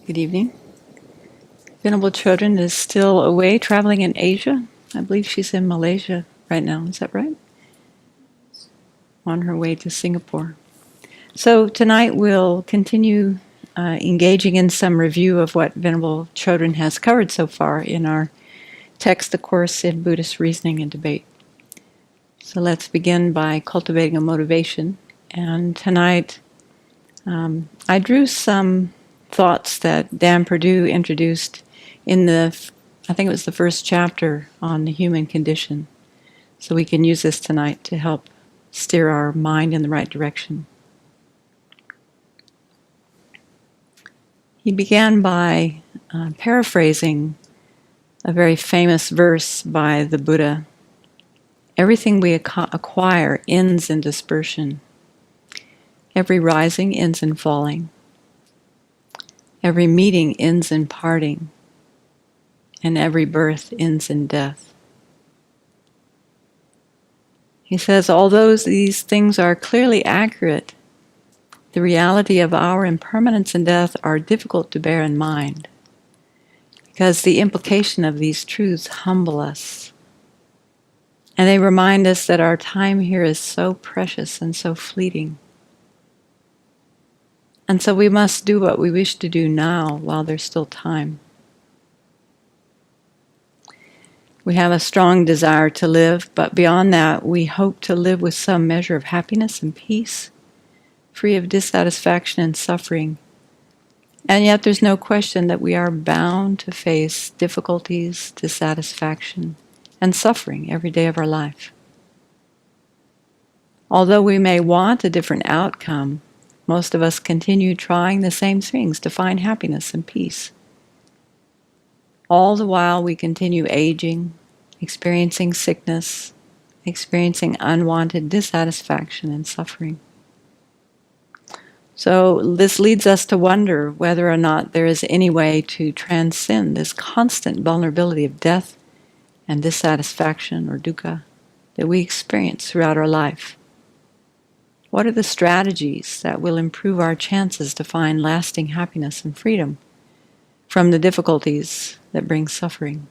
Good evening. Venerable Chodron is still away traveling in Asia. I believe she's in Malaysia right now. Is that right? On her way to Singapore. So tonight we'll continue engaging in some review of what Venerable Chodron has covered so far in our text, The Course in Buddhist Reasoning and Debate. So let's begin by cultivating a motivation. And tonight I drew some thoughts that Dan Perdue introduced in I think it was the first chapter on the human condition. So we can use this tonight to help steer our mind in the right direction. He began by paraphrasing a very famous verse by the Buddha. Everything we acquire ends in dispersion. Every rising ends in falling. Every meeting ends in parting. And every birth ends in death. He says, although these things are clearly accurate, the reality of our impermanence and death are difficult to bear in mind, because the implication of these truths humble us. And they remind us that our time here is so precious and so fleeting. And so we must do what we wish to do now while there's still time. We have a strong desire to live, but beyond that, we hope to live with some measure of happiness and peace, free of dissatisfaction and suffering. And yet there's no question that we are bound to face difficulties, dissatisfaction, and suffering every day of our life. Although we may want a different outcome, most of us continue trying the same things to find happiness and peace. All the while we continue aging, experiencing sickness, experiencing unwanted dissatisfaction and suffering. So this leads us to wonder whether or not there is any way to transcend this constant vulnerability of death and dissatisfaction or dukkha that we experience throughout our life. What are the strategies that will improve our chances to find lasting happiness and freedom from the difficulties that bring suffering?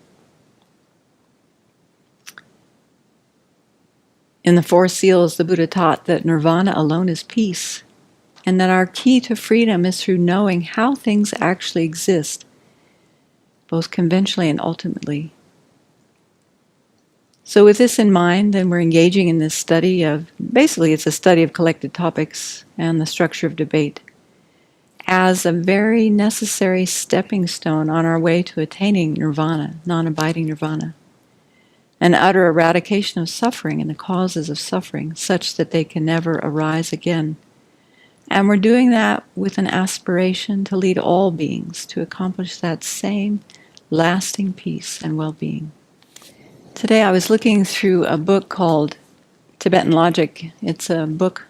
In the Four Seals, the Buddha taught that nirvana alone is peace, and that our key to freedom is through knowing how things actually exist, both conventionally and ultimately. So with this in mind, then we're engaging in this study of, basically it's a study of collected topics and the structure of debate, as a very necessary stepping stone on our way to attaining nirvana, non-abiding nirvana, an utter eradication of suffering and the causes of suffering, such that they can never arise again. And we're doing that with an aspiration to lead all beings to accomplish that same lasting peace and well-being. Today I was looking through a book called Tibetan Logic. It's a book,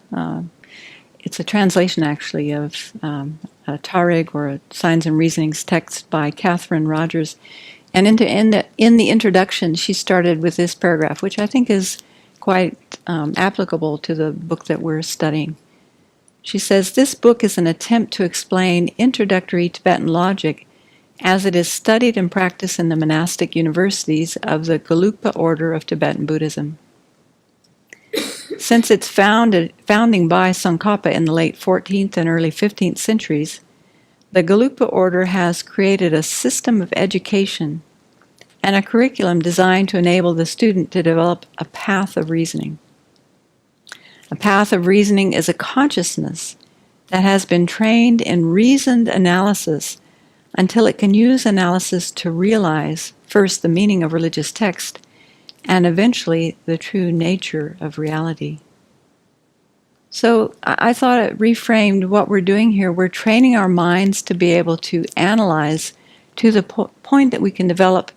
it's a translation actually of a Tarig or a Signs and Reasonings text by Catherine Rogers. And in the introduction, she started with this paragraph, which I think is quite applicable to the book that we're studying. She says, this book is an attempt to explain introductory Tibetan logic as it is studied and practiced in the monastic universities of the Gelugpa order of Tibetan Buddhism. Since its founding by Tsongkhapa in the late 14th and early 15th centuries, the Gelugpa order has created a system of education and a curriculum designed to enable the student to develop a path of reasoning. A path of reasoning is a consciousness that has been trained in reasoned analysis until it can use analysis to realize first the meaning of religious text and eventually the true nature of reality. So I thought it reframed what we're doing here. We're training our minds to be able to analyze to the point that we can develop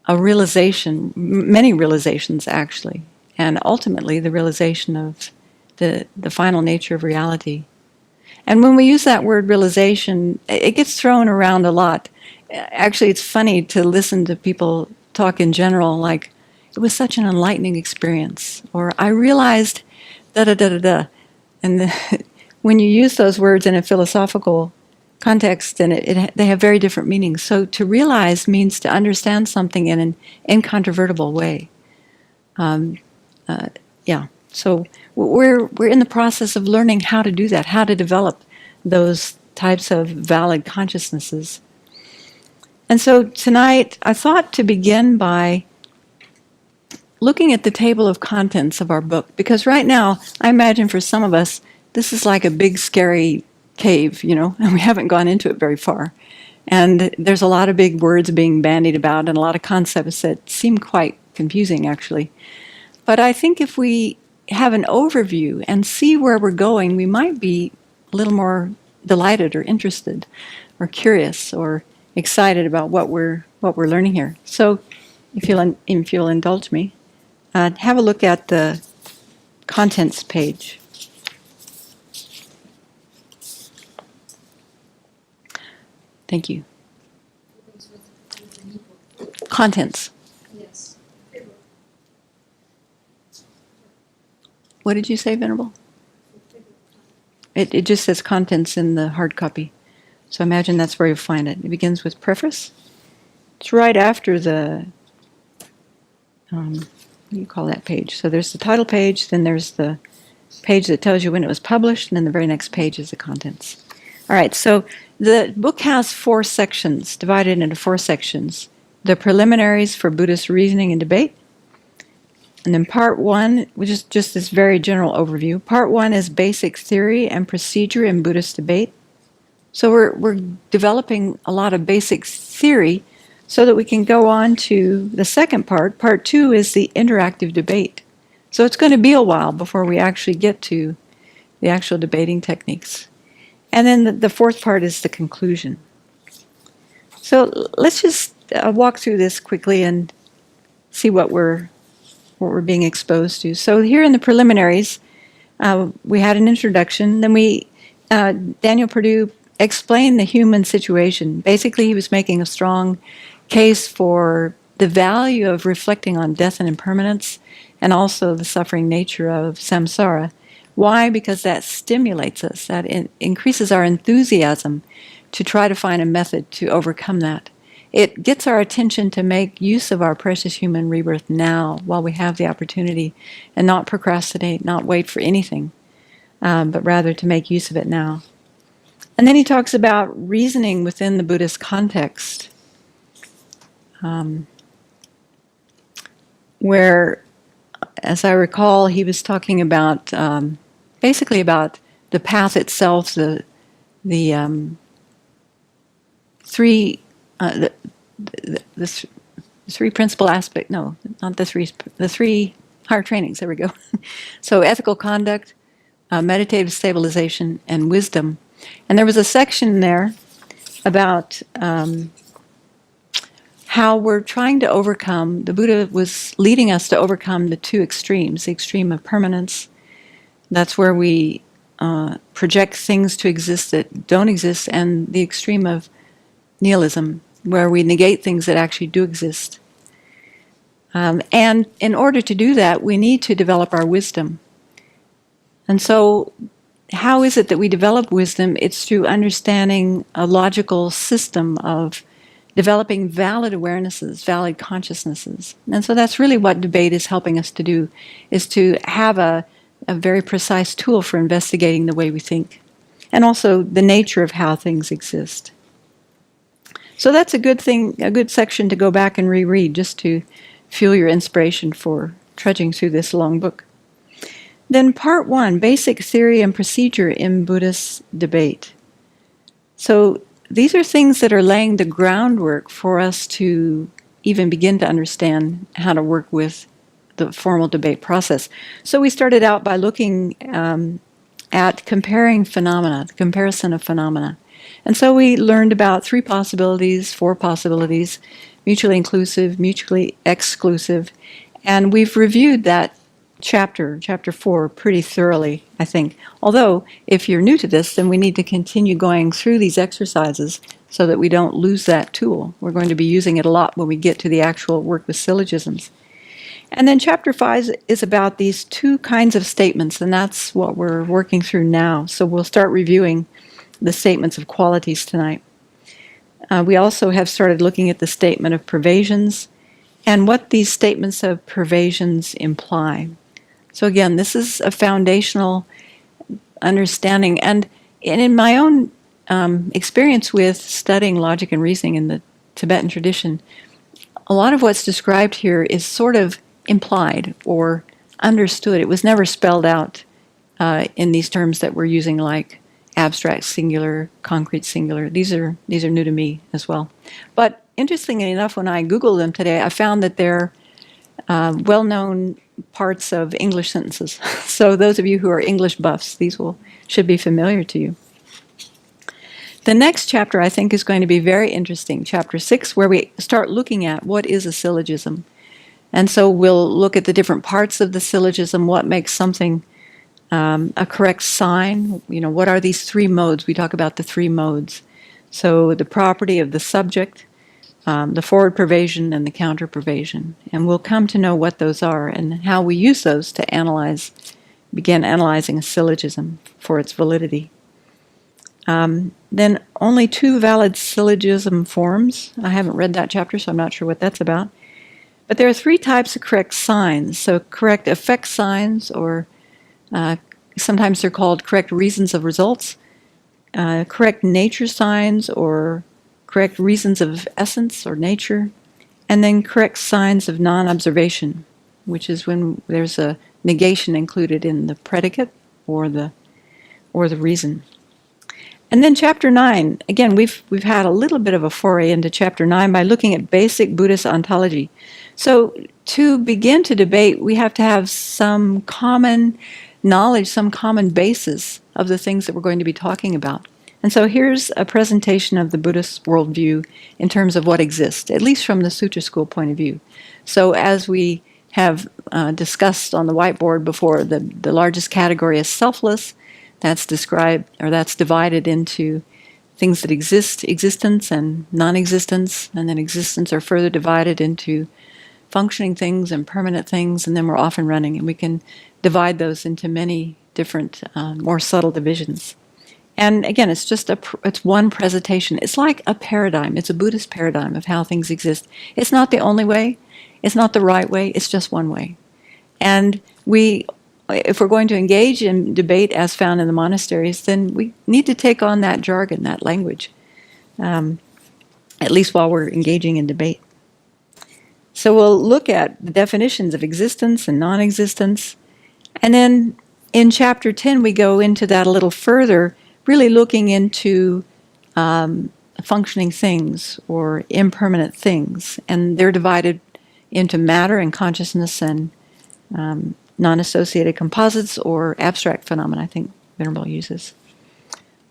a realization, many realizations actually, and ultimately the realization of the final nature of reality. And when we use that word realization, it gets thrown around a lot. Actually, it's funny to listen to people talk in general, like, it was such an enlightening experience, or I realized da-da-da-da-da. And when you use those words in a philosophical context, and they have very different meanings. So to realize means to understand something in an incontrovertible way. Yeah. So we're in the process of learning how to do that, how to develop those types of valid consciousnesses. And so tonight, I thought to begin by looking at the table of contents of our book, because right now, I imagine for some of us, this is like a big, scary cave, and we haven't gone into it very far. And there's a lot of big words being bandied about and a lot of concepts that seem quite confusing, actually. But I think if we have an overview and see where we're going, we might be a little more delighted or interested or curious or excited about what we're learning here. So if you'll indulge me, have a look at the contents page. Thank you. Contents. Yes. What did you say, Venerable? It just says contents in the hard copy. So imagine that's where you'll find it. It begins with preface. It's right after the, what do you call that page? So there's the title page, then there's the page that tells you when it was published, and then the very next page is the contents. All right, so the book has 4 sections, divided into 4 sections. The preliminaries for Buddhist reasoning and debate. And then part 1, which is just this very general overview. Part 1 is basic theory and procedure in Buddhist debate. So we're developing a lot of basic theory so that we can go on to the second part. Part 2 is the interactive debate. So it's going to be a while before we actually get to the actual debating techniques. And then the fourth part is the conclusion. So let's just walk through this quickly and see what we're being exposed to. So here in the preliminaries, we had an introduction. Then Daniel Perdue explained the human situation. Basically, he was making a strong case for the value of reflecting on death and impermanence, and also the suffering nature of samsara. Why? Because that stimulates us, that increases our enthusiasm to try to find a method to overcome that. It gets our attention to make use of our precious human rebirth now while we have the opportunity, and not procrastinate, not wait for anything, but rather to make use of it now. And then he talks about reasoning within the Buddhist context, where, as I recall, he was talking about basically about the path itself, the three principal aspects. No, not the three higher trainings. There we go. So ethical conduct, meditative stabilization, and wisdom. And there was a section there about how we're trying to overcome, the Buddha was leading us to overcome the 2 extremes, the extreme of permanence. That's where we project things to exist that don't exist, and the extreme of nihilism, where we negate things that actually do exist. And in order to do that, we need to develop our wisdom. And so how is it that we develop wisdom? It's through understanding a logical system of developing valid awarenesses, valid consciousnesses. And so that's really what debate is helping us to do, is to have a very precise tool for investigating the way we think, and also the nature of how things exist. So that's a good thing, a good section to go back and reread, just to fuel your inspiration for trudging through this long book. Then part 1, basic theory and procedure in Buddhist debate. So these are things that are laying the groundwork for us to even begin to understand how to work with the formal debate process. So we started out by looking at comparing phenomena, the comparison of phenomena. And so we learned about 3 possibilities, 4 possibilities, mutually inclusive, mutually exclusive, and we've reviewed that chapter 4, pretty thoroughly, I think. Although, if you're new to this, then we need to continue going through these exercises so that we don't lose that tool. We're going to be using it a lot when we get to the actual work with syllogisms. And then chapter 5 is about these 2 kinds of statements, and that's what we're working through now. So we'll start reviewing the statements of qualities tonight. We also have started looking at the statement of pervasions and what these statements of pervasions imply. So again, this is a foundational understanding. And in my own experience with studying logic and reasoning in the Tibetan tradition, a lot of what's described here is sort of implied or understood. It was never spelled out in these terms that we're using, like abstract singular, concrete singular. These are new to me as well. But interestingly enough, when I Googled them today, I found that they're well-known parts of English sentences. So those of you who are English buffs, these should be familiar to you. The next chapter, I think, is going to be very interesting, chapter 6, where we start looking at what is a syllogism. And so we'll look at the different parts of the syllogism, what makes something a correct sign. What are these three modes? We talk about the three modes. So the property of the subject, the forward pervasion, and the counter pervasion. And we'll come to know what those are and how we use those to begin analyzing a syllogism for its validity. Then only 2 valid syllogism forms. I haven't read that chapter, so I'm not sure what that's about. But there are 3 types of correct signs. So correct effect signs, or sometimes they're called correct reasons of results, correct nature signs, or correct reasons of essence or nature, and then correct signs of non-observation, which is when there's a negation included in the predicate or the reason. And then chapter 9, again, we've had a little bit of a foray into chapter 9 by looking at basic Buddhist ontology. So to begin to debate, we have to have some common knowledge, some common basis of the things that we're going to be talking about. And so here's a presentation of the Buddhist worldview in terms of what exists, at least from the Sutra school point of view. So as we have discussed on the whiteboard before, the largest category is selfless. That's divided into things that exist, existence and non-existence, and then existence are further divided into functioning things and permanent things, and then we're off and running, and we can divide those into many different, more subtle divisions. And again, it's one presentation. It's like a paradigm. It's a Buddhist paradigm of how things exist. It's not the only way. It's not the right way. It's just one way. And if we're going to engage in debate as found in the monasteries, then we need to take on that jargon, that language, at least while we're engaging in debate. So we'll look at the definitions of existence and non-existence. And then in chapter 10, we go into that a little further, really looking into functioning things or impermanent things. And they're divided into matter and consciousness and non-associated composites or abstract phenomena, I think Venerable uses.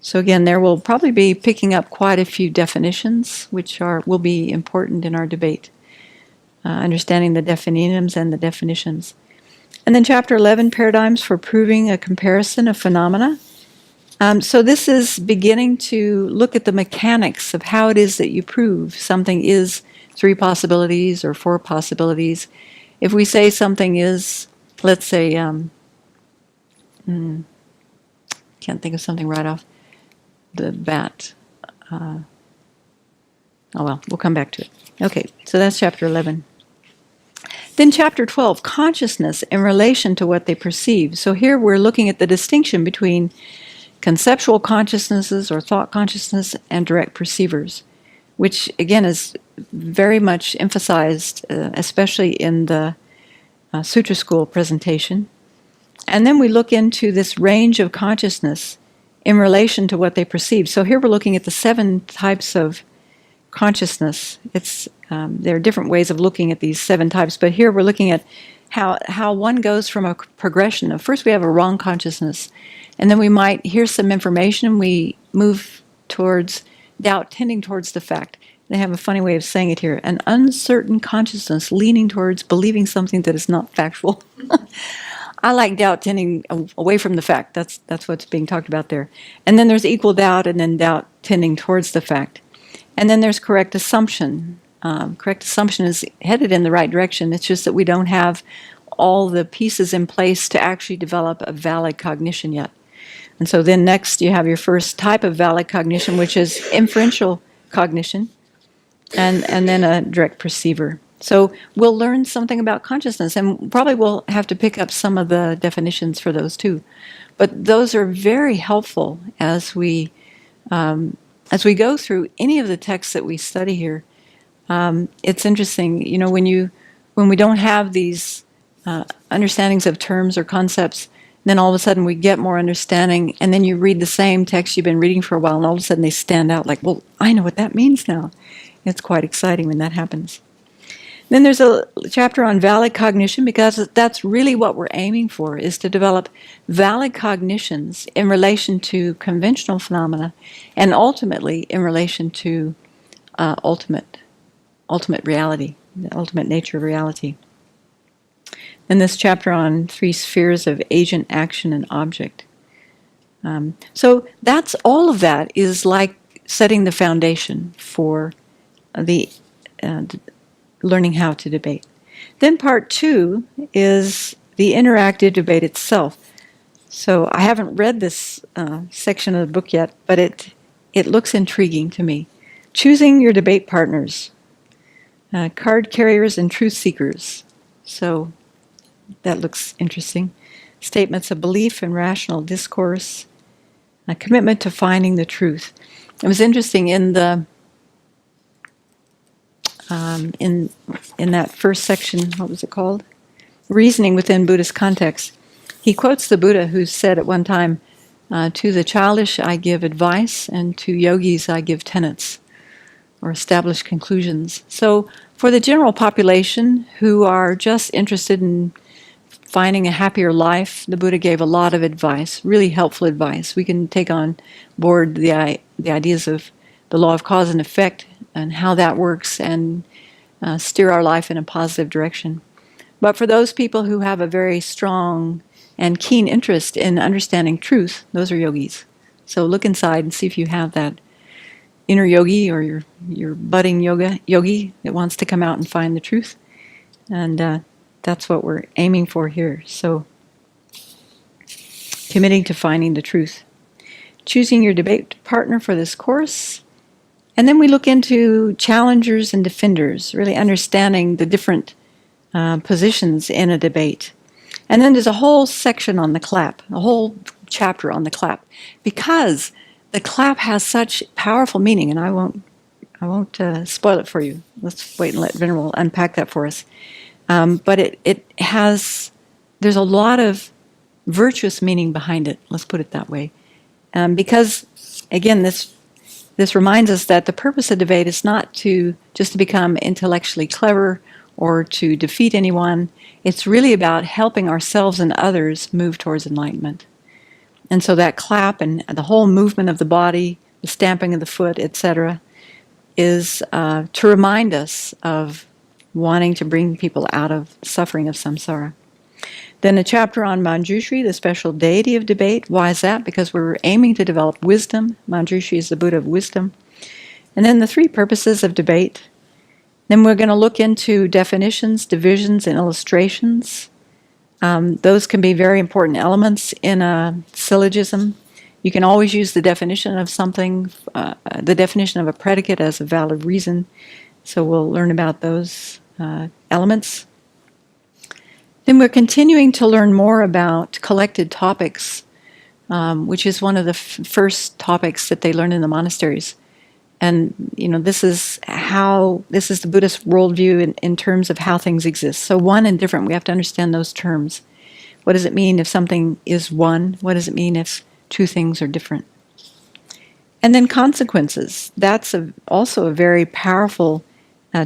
So again, there will probably be picking up quite a few definitions, which will be important in our debate, understanding the definitions and the definitions. And then chapter 11, paradigms for proving a comparison of phenomena. So this is beginning to look at the mechanics of how it is that you prove something is 3 possibilities or 4 possibilities. If we say something is, let's say, can't think of something right off the bat. Oh well, we'll come back to it. Okay, so that's chapter 11. Then chapter 12, consciousness in relation to what they perceive. So here we're looking at the distinction between conceptual consciousnesses or thought consciousness and direct perceivers, which again is very much emphasized, especially in the Sutra School presentation. And then we look into this range of consciousness in relation to what they perceive. So here we're looking at the 7 types of consciousness. There are different ways of looking at these 7 types, but here we're looking at how one goes from a progression of, first we have a wrong consciousness, and then we might hear some information, we move towards doubt, tending towards the fact. They have a funny way of saying it here, an uncertain consciousness leaning towards believing something that is not factual. I like doubt tending away from the fact. That's what's being talked about there. And then there's equal doubt, and then doubt tending towards the fact. And then there's correct assumption. Correct assumption is headed in the right direction. It's just that we don't have all the pieces in place to actually develop a valid cognition yet. And so then next you have your first type of valid cognition, which is inferential cognition, and then a direct perceiver. So we'll learn something about consciousness, and probably we'll have to pick up some of the definitions for those too. But those are very helpful as we go through any of the texts that we study here. It's interesting, when we don't have these understandings of terms or concepts, then all of a sudden we get more understanding, and then you read the same text you've been reading for a while, and all of a sudden they stand out like, well, I know what that means now. It's quite exciting when that happens. Then there's a chapter on valid cognition, because that's really what we're aiming for, is to develop valid cognitions in relation to conventional phenomena, and ultimately in relation to ultimate reality, the ultimate nature of reality. Then this chapter on 3 spheres of agent, action, and object. So that's all of that is like setting the foundation for the learning how to debate. Then part 2 is the interactive debate itself. So I haven't read this section of the book yet, but it looks intriguing to me. Choosing your debate partners, card carriers and truth seekers. So that looks interesting. Statements of belief and rational discourse, a commitment to finding the truth. It was interesting in the in that first section, what was it called? Reasoning within Buddhist context. He quotes the Buddha, who said at one time, to the childish I give advice, and to yogis I give tenets, or established conclusions. So for the general population who are just interested in finding a happier life, the Buddha gave a lot of advice, really helpful advice. We can take on board the ideas of the law of cause and effect and how that works, and steer our life in a positive direction. But for those people who have a very strong and keen interest in understanding truth, those are yogis. So look inside and see if you have that inner yogi, or your budding yogi that wants to come out and find the truth. And that's what we're aiming for here. So committing to finding the truth. Choosing your debate partner for this course. And then we look into challengers and defenders, really understanding the different positions in a debate. And then there's a whole section on the clap, a whole chapter on the clap, because the clap has such powerful meaning, and I won't spoil it for you. Let's wait and let Venerable unpack that for us. But there's a lot of virtuous meaning behind it, let's put it that way. Because, again, this reminds us that the purpose of debate is not just to become intellectually clever or to defeat anyone. It's really about helping ourselves and others move towards enlightenment. And so that clap and the whole movement of the body, the stamping of the foot, etc., is to remind us of wanting to bring people out of suffering of samsara. Then a chapter on Manjushri, the special deity of debate. Why is that? Because we're aiming to develop wisdom. Manjushri is the Buddha of wisdom. And then the 3 purposes of debate. Then we're going to look into definitions, divisions, and illustrations. Those can be very important elements in a syllogism. You can always use the definition of something, the definition of a predicate as a valid reason. So we'll learn about those elements. Then we're continuing to learn more about collected topics, which is one of the first topics that they learn in the monasteries. And, this is the Buddhist worldview in terms of how things exist. So one and different, we have to understand those terms. What does it mean if something is one? What does it mean if 2 things are different? And then consequences. That's also a very powerful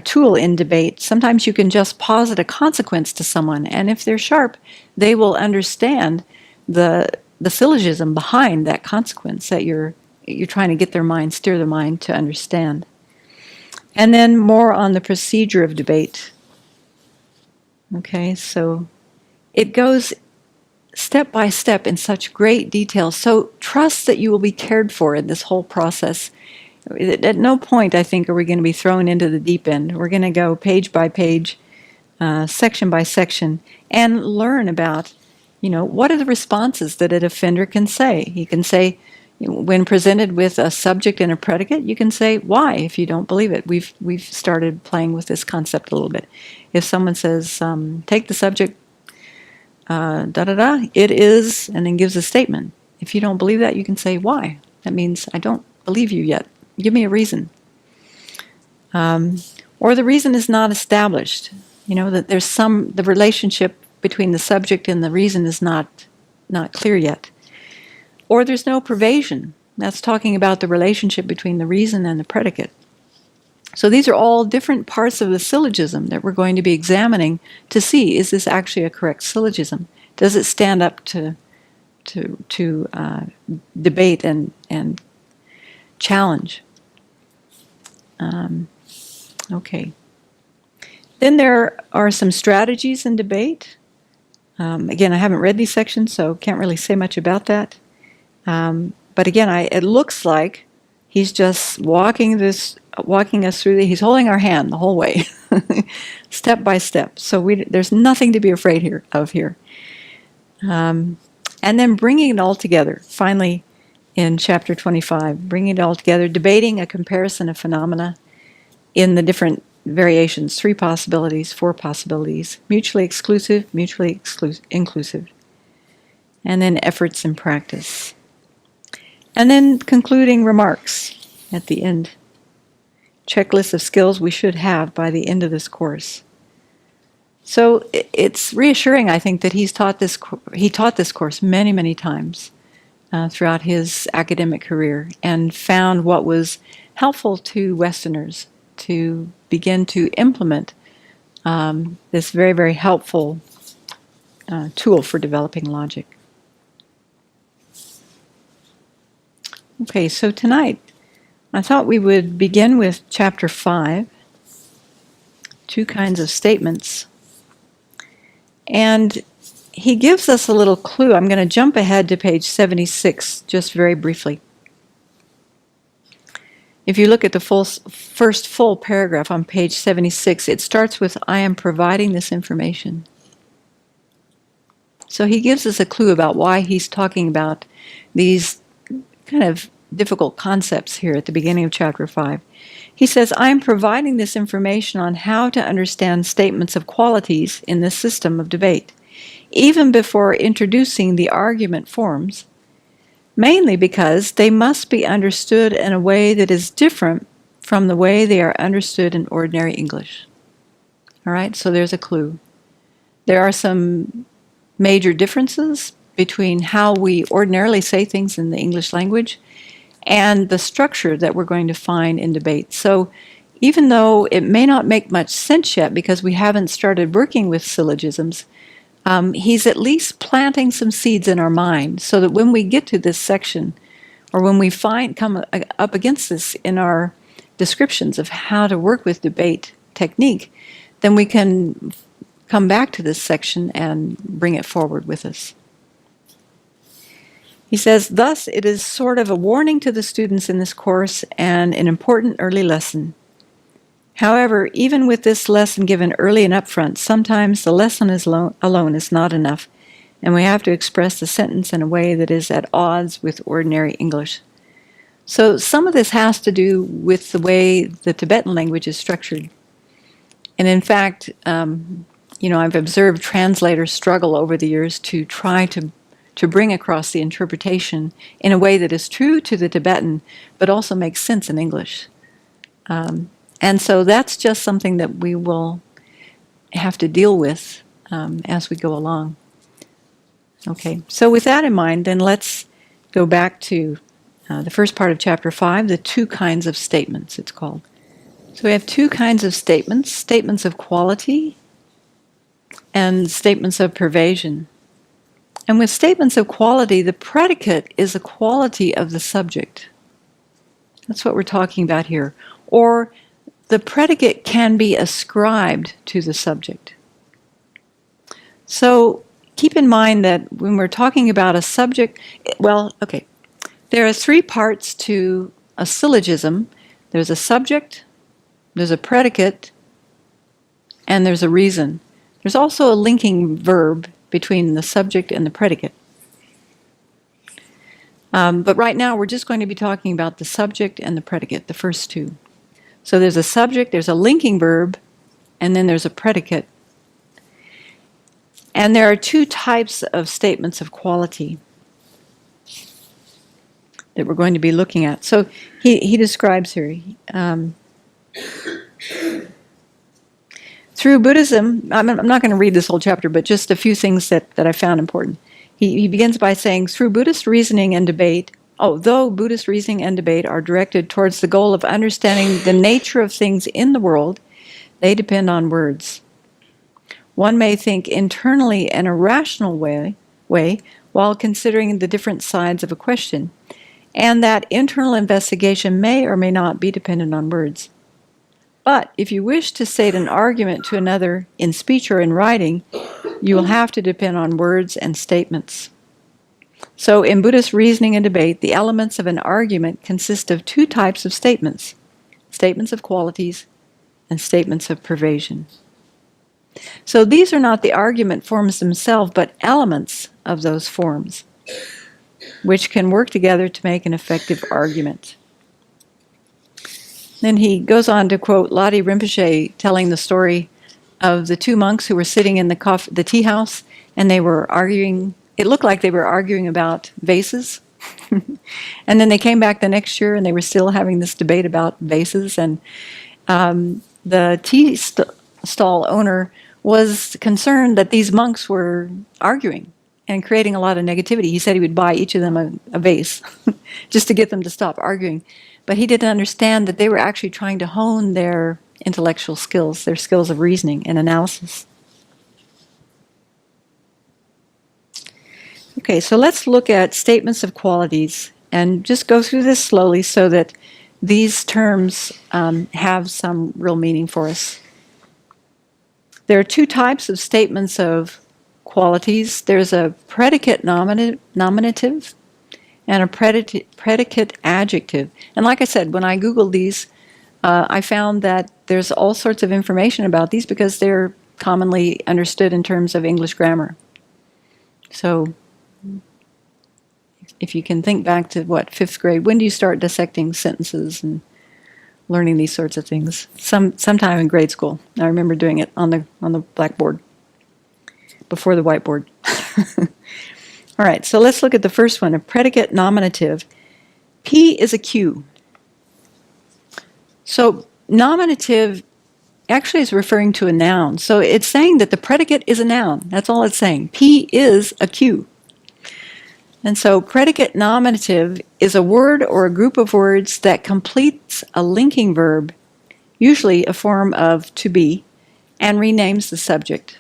tool in debate. Sometimes you can just posit a consequence to someone, and if they're sharp, they will understand the syllogism behind that consequence that you're trying to get steer their mind to understand. And then more on the procedure of debate. Okay, so it goes step by step in such great detail. So trust that you will be cared for in this whole process. At no point, I think, are we going to be thrown into the deep end. We're going to go page by page, section by section, and learn about What are the responses that a defender can say? He can say, when presented with a subject and a predicate, you can say why if you don't believe it. We've started playing with this concept a little bit. If someone says, take the subject, it is, and then gives a statement. If you don't believe that, you can say why. That means I don't believe you yet. Give me a reason. Or the reason is not established. That the relationship between the subject and the reason is not clear yet. Or there's no pervasion. That's talking about the relationship between the reason and the predicate. So these are all different parts of the syllogism that we're going to be examining to see, is this actually a correct syllogism? Does it stand up to debate and challenge? Okay. Then there are some strategies in debate. Again, I haven't read these sections, so can't really say much about that. But again, it looks like he's just walking us through. He's holding our hand the whole way, step by step. So there's nothing to be afraid of here. And then bringing it all together. Finally, in chapter 25, bringing it all together, debating a comparison of phenomena in the different variations, 3 possibilities, 4 possibilities, mutually exclusive, mutually inclusive, and then efforts in practice. And then concluding remarks at the end. Checklist of skills we should have by the end of this course. So it's reassuring, I think, that he taught this course many, many times throughout his academic career and found what was helpful to Westerners to begin to implement this very, very helpful tool for developing logic. Okay, so tonight I thought we would begin with chapter 5, 2 kinds of statements. And he gives us a little clue. I'm going to jump ahead to page 76 just very briefly. If you look at the first full paragraph on page 76, it starts with, I am providing this information. So he gives us a clue about why he's talking about these kind of difficult concepts here at the beginning of chapter 5. He says, I am providing this information on how to understand statements of qualities in this system of debate, even before introducing the argument forms, mainly because they must be understood in a way that is different from the way they are understood in ordinary English. All right, so there's a clue. There are some major differences between how we ordinarily say things in the English language and the structure that we're going to find in debate. So even though it may not make much sense yet because we haven't started working with syllogisms, he's at least planting some seeds in our mind so that when we get to this section, or when we come up against this in our descriptions of how to work with debate technique, then we can come back to this section and bring it forward with us. He says, thus it is sort of a warning to the students in this course and an important early lesson. However, even with this lesson given early and upfront, sometimes the lesson alone is not enough, and we have to express the sentence in a way that is at odds with ordinary English. So some of this has to do with the way the Tibetan language is structured. And in fact, I've observed translators struggle over the years to try to bring across the interpretation in a way that is true to the Tibetan, but also makes sense in English. And so that's just something that we will have to deal with as we go along. Okay, so with that in mind, then let's go back to the first part of chapter 5, the 2 kinds of statements, it's called. So we have 2 kinds of statements, statements of quality and statements of pervasion. And with statements of quality, the predicate is the quality of the subject. That's what we're talking about here. Or the predicate can be ascribed to the subject. So keep in mind that when we're talking about a subject, there are 3 parts to a syllogism. There's a subject, there's a predicate, and there's a reason. There's also a linking verb between the subject and the predicate. But right now, we're just going to be talking about the subject and the predicate, the first two. So there's a subject, there's a linking verb, and then there's a predicate. And there are two types of statements of quality that we're going to be looking at. So he describes here, through Buddhism, I'm not going to read this whole chapter, but just a few things that I found important. He begins by saying, through Buddhist reasoning and debate, though Buddhist reasoning and debate are directed towards the goal of understanding the nature of things in the world, they depend on words. One may think internally in a rational way while considering the different sides of a question, and that internal investigation may or may not be dependent on words. But if you wish to state an argument to another in speech or in writing, you will have to depend on words and statements. So in Buddhist reasoning and debate, the elements of an argument consist of two types of statements: statements of qualities and statements of pervasion. So these are not the argument forms themselves, but elements of those forms, which can work together to make an effective argument. Then he goes on to quote Ladi Rinpoche telling the story of the two monks who were sitting in the tea house, and they were arguing. It looked like they were arguing about vases. And then they came back the next year, and they were still having this debate about vases. And the tea stall owner was concerned that these monks were arguing and creating a lot of negativity. He said he would buy each of them a vase just to get them to stop arguing. But he didn't understand that they were actually trying to hone their intellectual skills, their skills of reasoning and analysis. Okay, so let's look at statements of qualities and just go through this slowly so that these terms have some real meaning for us. There are two types of statements of qualities. There's a predicate nominative and a predicate adjective. And like I said, when I Googled these, I found that there's all sorts of information about these because they're commonly understood in terms of English grammar. So if you can think back to, fifth grade, when do you start dissecting sentences and learning these sorts of things? Sometime in grade school. I remember doing it on the blackboard before the whiteboard. All right, so let's look at the first one, a predicate nominative. P is a Q. So nominative actually is referring to a noun. So it's saying that the predicate is a noun. That's all it's saying. P is a Q. And so predicate nominative is a word or a group of words that completes a linking verb, usually a form of to be, and renames the subject.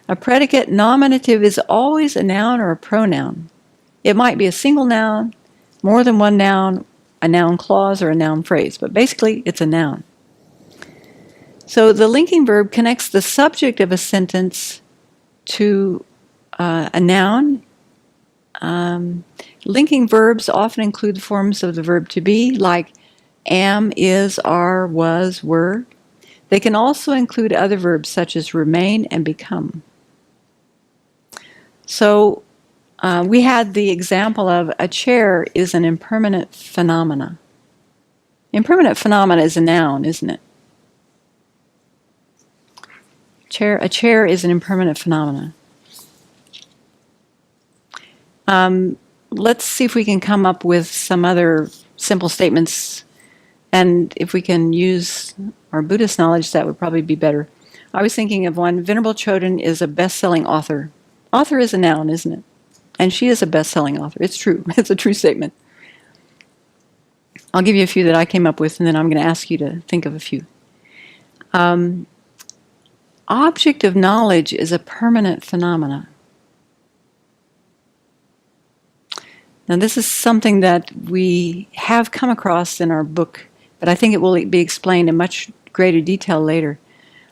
A predicate nominative is always a noun or a pronoun. It might be a single noun, more than one noun, a noun clause, or a noun phrase, but basically it's a noun. So the linking verb connects the subject of a sentence to a noun. Linking verbs often include forms of the verb to be, like am, is, are, was, were. They can also include other verbs such as remain and become. So we had the example of a chair is an impermanent phenomena. Impermanent phenomena is a noun, isn't it? A chair is an impermanent phenomena. Let's see if we can come up with some other simple statements, and if we can use our Buddhist knowledge, that would probably be better. I was thinking of one. Venerable Choden is a best-selling author. Author is a noun, isn't it? And she is a best-selling author. It's true. It's a true statement. I'll give you a few that I came up with, and then I'm going to ask you to think of a few. Object of knowledge is a permanent phenomena. Now, this is something that we have come across in our book, but I think it will be explained in much greater detail later.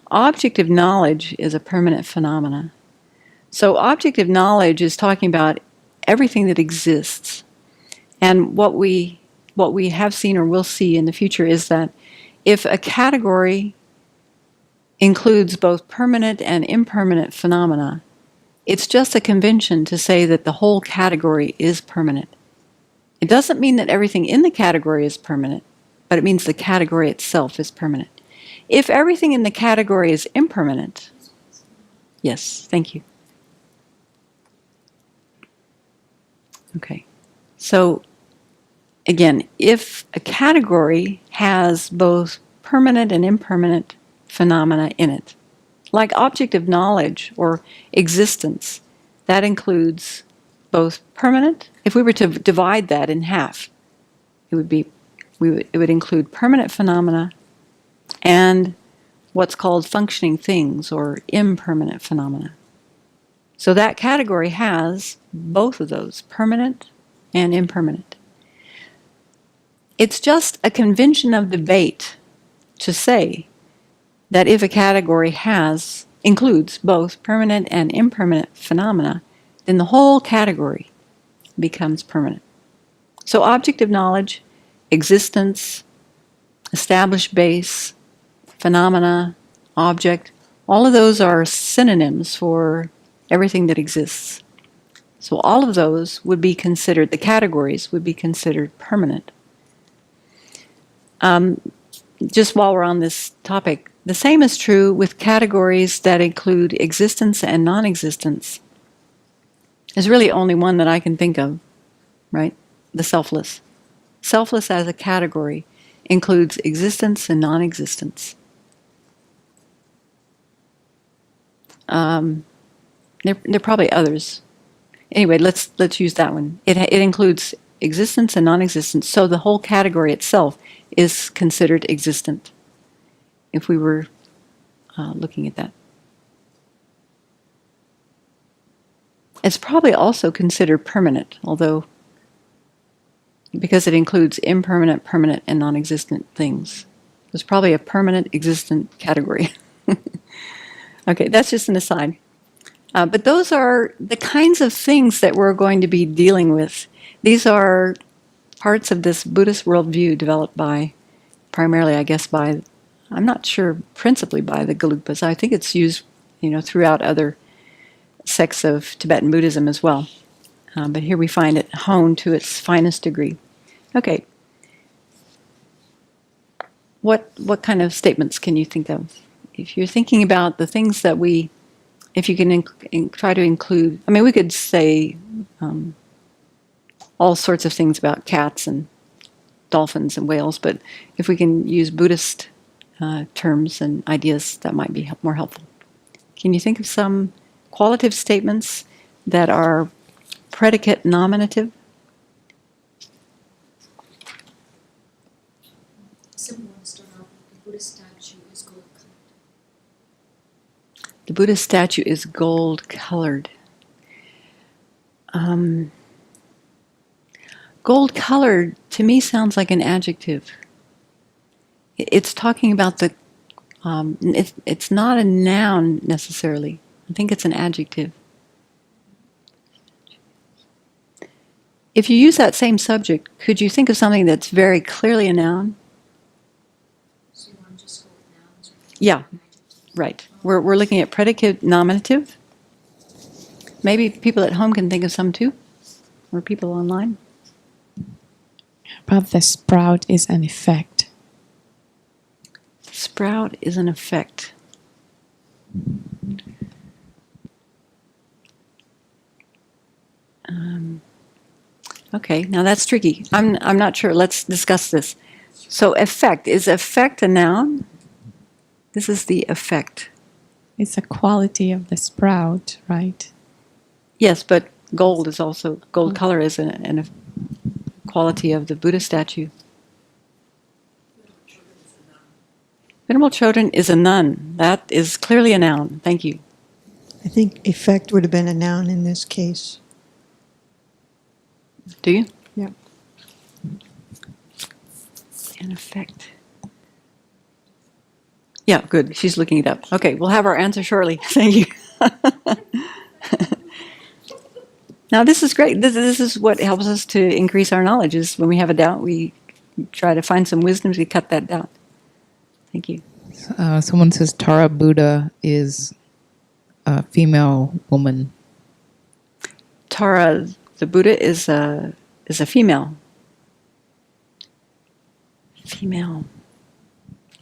Object of knowledge is a permanent phenomena. So object of knowledge is talking about everything that exists. And what we have seen or will see in the future is that if a category includes both permanent and impermanent phenomena, it's just a convention to say that the whole category is permanent. It doesn't mean that everything in the category is permanent, but it means the category itself is permanent. If everything in the category is impermanent, yes, thank you. Okay, so again, if a category has both permanent and impermanent phenomena in it, like objective knowledge or existence, that includes both permanent. If we were to divide that in half, it would include permanent phenomena and what's called functioning things or impermanent phenomena. So that category has both of those, permanent and impermanent. It's just a convention of debate to say that if a category includes both permanent and impermanent phenomena, then the whole category becomes permanent. So objective knowledge, existence, established base, phenomena, object, all of those are synonyms for everything that exists. So all of those would be considered, the categories would be considered permanent. Just while we're on this topic, the same is true with categories that include existence and non-existence. There's really only one that I can think of, right? The selfless. Selfless as a category includes existence and non-existence. There are probably others. Anyway, let's use that one. It includes existence and non-existence, so the whole category itself is considered existent, if we were looking at that. It's probably also considered permanent, although because it includes impermanent, permanent, and non-existent things. It's probably a permanent, existent category. Okay, that's just an aside. But those are the kinds of things that we're going to be dealing with. These are parts of this Buddhist worldview developed by, primarily, I guess, by, I'm not sure, principally by the Gelugpas. I think it's used, throughout other sects of Tibetan Buddhism as well. But here we find it honed to its finest degree. Okay. What kind of statements can you think of? If you're thinking about the things that if you can try to include, we could say all sorts of things about cats and dolphins and whales, but if we can use Buddhist terms and ideas, that might be more helpful. Can you think of some qualitative statements that are predicate nominative? Someone started off with the Buddhist statue is gold colored. The Buddhist statue is gold colored. Gold colored to me sounds like an adjective. It's talking about the. It's not a noun necessarily. I think it's an adjective. If you use that same subject, could you think of something that's very clearly a noun? So you want to just go with nouns? Yeah, right. We're looking at predicate nominative. Maybe people at home can think of some too, or people online. But the sprout is an effect. Sprout is an effect. Okay, now that's tricky. I'm not sure. Let's discuss this. So effect, is effect a noun? This is the effect. It's a quality of the sprout, right? Yes, but gold color is a quality of the Buddha statue. Venerable Chodron is a nun. That is clearly a noun. Thank you. I think effect would have been a noun in this case. Do you? Yeah. An effect. Yeah, good. She's looking it up. Okay, we'll have our answer shortly. Thank you. Now, this is great. This is what helps us to increase our knowledge, is when we have a doubt, we try to find some wisdom to cut that doubt. Thank you. Someone says Tara Buddha is a female woman. Tara, the Buddha, is a female. Female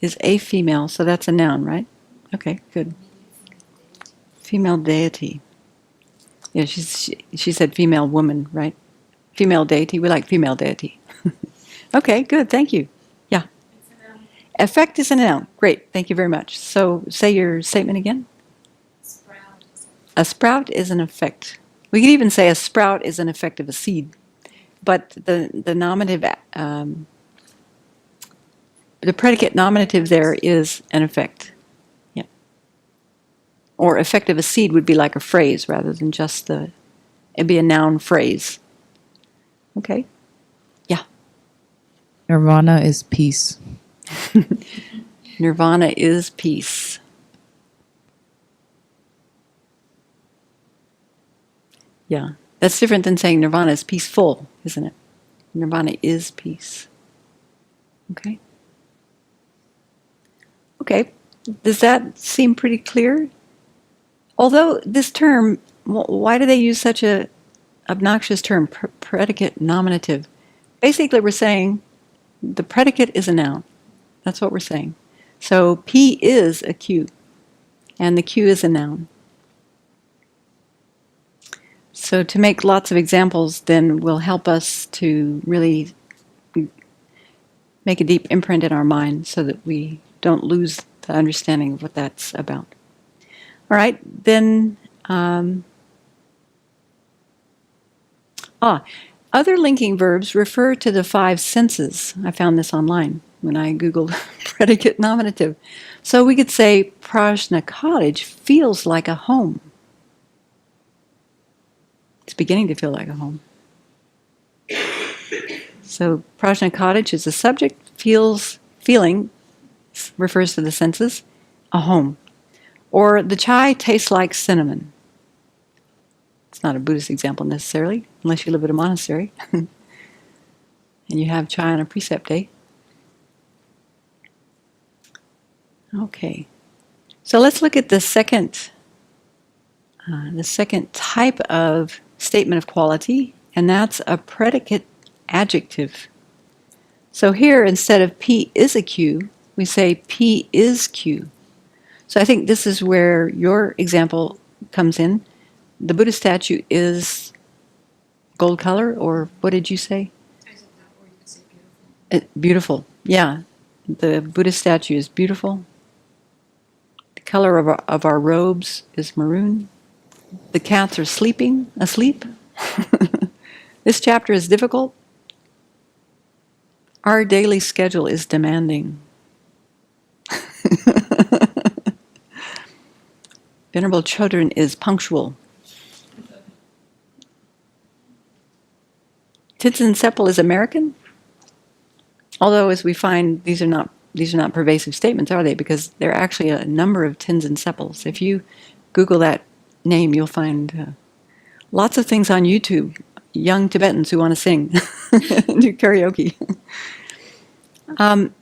is a female, so that's a noun, right? Okay, good. Female deity. Yeah, she said female woman, right? Female deity. We like female deity. Okay, good. Thank you. Yeah. Effect is a noun. Great. Thank you very much. So say your statement again. A sprout is an effect. We could even say a sprout is an effect of a seed. But the nominative, the predicate nominative there is an effect. Yeah. Or effect of a seed would be like a phrase rather than just it'd be a noun phrase. Okay. Yeah. Nirvana is peace. Nirvana is peace. Yeah. That's different than saying nirvana is peaceful, isn't it? Nirvana is peace. Okay. Okay. Does that seem pretty clear? Although this term, why do they use such a obnoxious term, predicate nominative? Basically, we're saying the predicate is a noun. That's what we're saying. So P is a Q, and the Q is a noun. So to make lots of examples then will help us to really make a deep imprint in our mind so that we don't lose the understanding of what that's about. All right, then other linking verbs refer to the 5 senses. I found this online when I Googled predicate nominative. So we could say Prajna Cottage feels like a home. It's beginning to feel like a home. So Prajna Cottage is the subject, feeling refers to the senses, a home. Or the chai tastes like cinnamon. It's not a Buddhist example necessarily, unless you live at a monastery and you have chai on a precept day. Okay, so let's look at the second type of statement of quality, and that's a predicate adjective. So here, instead of P is a Q, we say P is Q. So I think this is where your example comes in. The Buddha statue is gold color, or what did you say? I said that, or you could say beautiful. Beautiful, yeah. The Buddha statue is beautiful. The color of our robes is maroon. The cats are asleep. This chapter is difficult. Our daily schedule is demanding. Venerable Chodron is punctual. Tenzin Seppel is American. Although, as we find, these are not pervasive statements, are they? Because there are actually a number of Tenzin Seppels. If you Google that name, you'll find lots of things on YouTube. Young Tibetans who want to sing, do karaoke.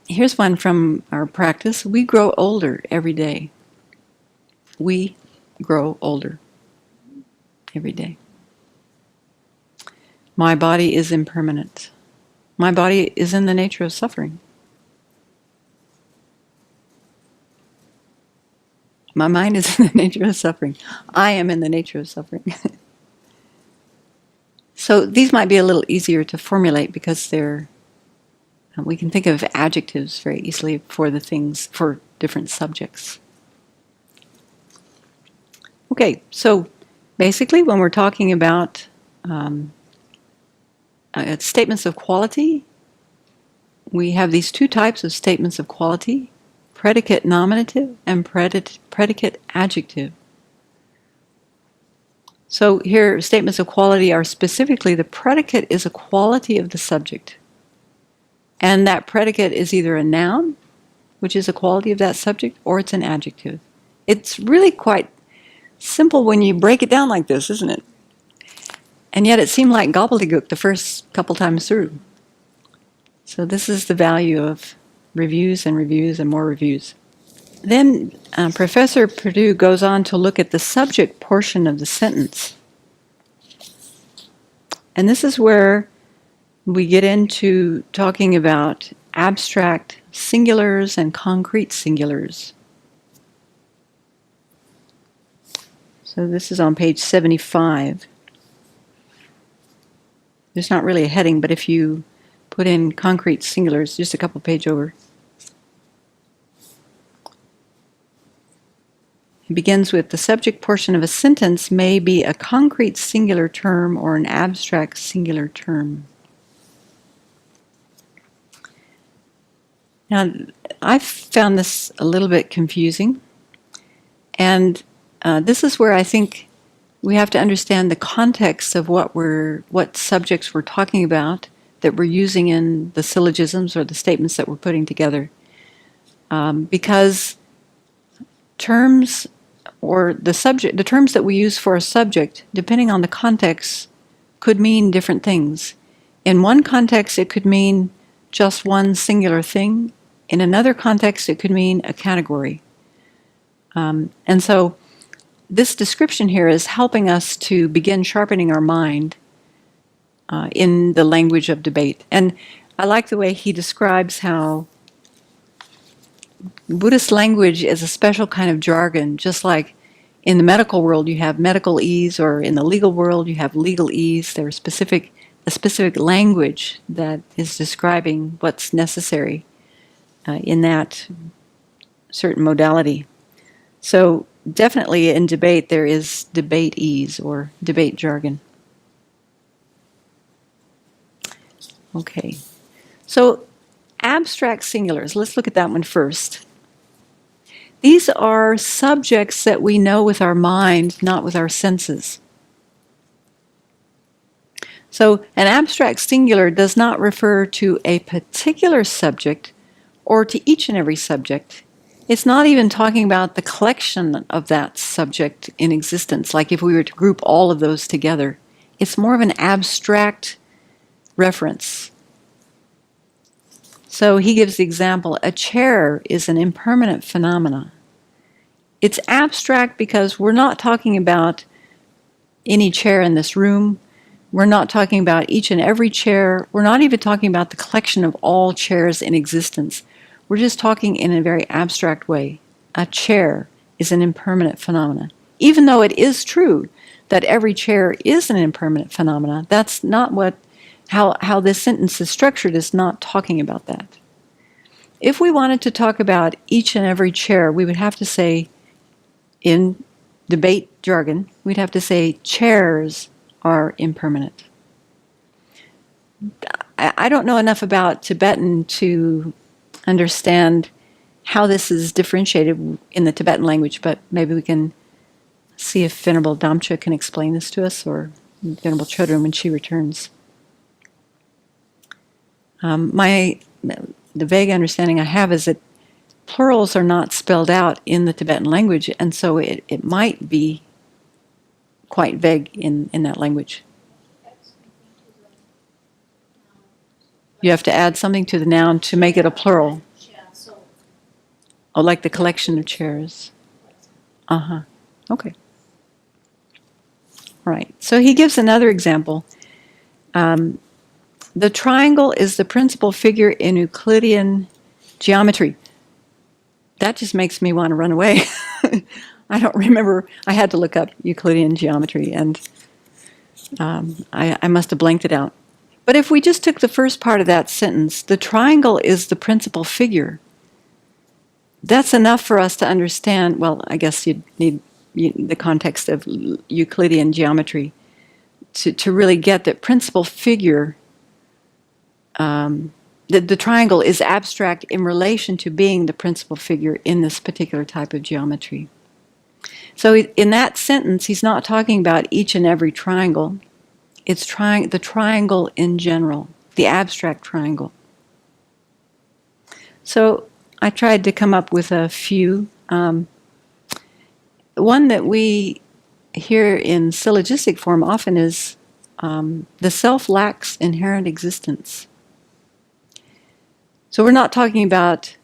Here's one from our practice. We grow older every day. We grow older every day. My body is impermanent. My body is in the nature of suffering. My mind is in the nature of suffering. I am in the nature of suffering. So these might be a little easier to formulate because we can think of adjectives very easily for the things, for different subjects. Okay, so basically when we're talking about statements of quality, we have these 2 types of statements of quality, predicate nominative and predicate adjective. So here, statements of quality are specifically the predicate is a quality of the subject. And that predicate is either a noun, which is a quality of that subject, or it's an adjective. It's really quite simple when you break it down like this, isn't it? And yet it seemed like gobbledygook the first couple times through. So this is the value of reviews and reviews and more reviews. Then Professor Perdue goes on to look at the subject portion of the sentence. And this is where we get into talking about abstract singulars and concrete singulars. So this is on page 75. There's not really a heading, but if you put in concrete singulars, just a couple page over. It begins with the subject portion of a sentence may be a concrete singular term or an abstract singular term. Now, I've found this a little bit confusing, and this is where I think we have to understand the context of what subjects we're talking about that we're using in the syllogisms or the statements that we're putting together, because terms or the terms that we use for a subject, depending on the context, could mean different things. In one context, it could mean just one singular thing. In another context, it could mean a category. And so this description here is helping us to begin sharpening our mind in the language of debate. And I like the way he describes how Buddhist language is a special kind of jargon, just like in the medical world you have medicalese, or in the legal world you have legalese. There's a specific language that is describing what's necessary in that certain modality. So definitely in debate there is debate-ese or debate jargon. Okay, so abstract singulars, let's look at that one first. These are subjects that we know with our mind, not with our senses. So an abstract singular does not refer to a particular subject or to each and every subject. It's not even talking about the collection of that subject in existence, like if we were to group all of those together. It's more of an abstract reference. So he gives the example, a chair is an impermanent phenomena. It's abstract because we're not talking about any chair in this room. We're not talking about each and every chair. We're not even talking about the collection of all chairs in existence. We're just talking in a very abstract way. A chair is an impermanent phenomena. Even though it is true that every chair is an impermanent phenomena, that's not how this sentence is structured, is not talking about that. If we wanted to talk about each and every chair, we would have to say, in debate jargon, we'd have to say chairs are impermanent. I don't know enough about Tibetan to understand how this is differentiated in the Tibetan language, but maybe we can see if Venerable Damcha can explain this to us, or Venerable Chodron when she returns. The vague understanding I have is that plurals are not spelled out in the Tibetan language, and so it might be quite vague in that language. You have to add something to the noun to make it a plural. Oh, like the collection of chairs. Uh-huh. Okay. Right. So he gives another example. The triangle is the principal figure in Euclidean geometry. That just makes me want to run away. I don't remember. I had to look up Euclidean geometry, and I must have blanked it out. But if we just took the first part of that sentence, the triangle is the principal figure, that's enough for us to understand. Well, I guess you'd need the context of Euclidean geometry to really get that principal figure. The triangle is abstract in relation to being the principal figure in this particular type of geometry. So in that sentence, he's not talking about each and every triangle. It's the triangle in general, the abstract triangle. So I tried to come up with a few. One that we hear in syllogistic form often is the self lacks inherent existence. So we're not talking about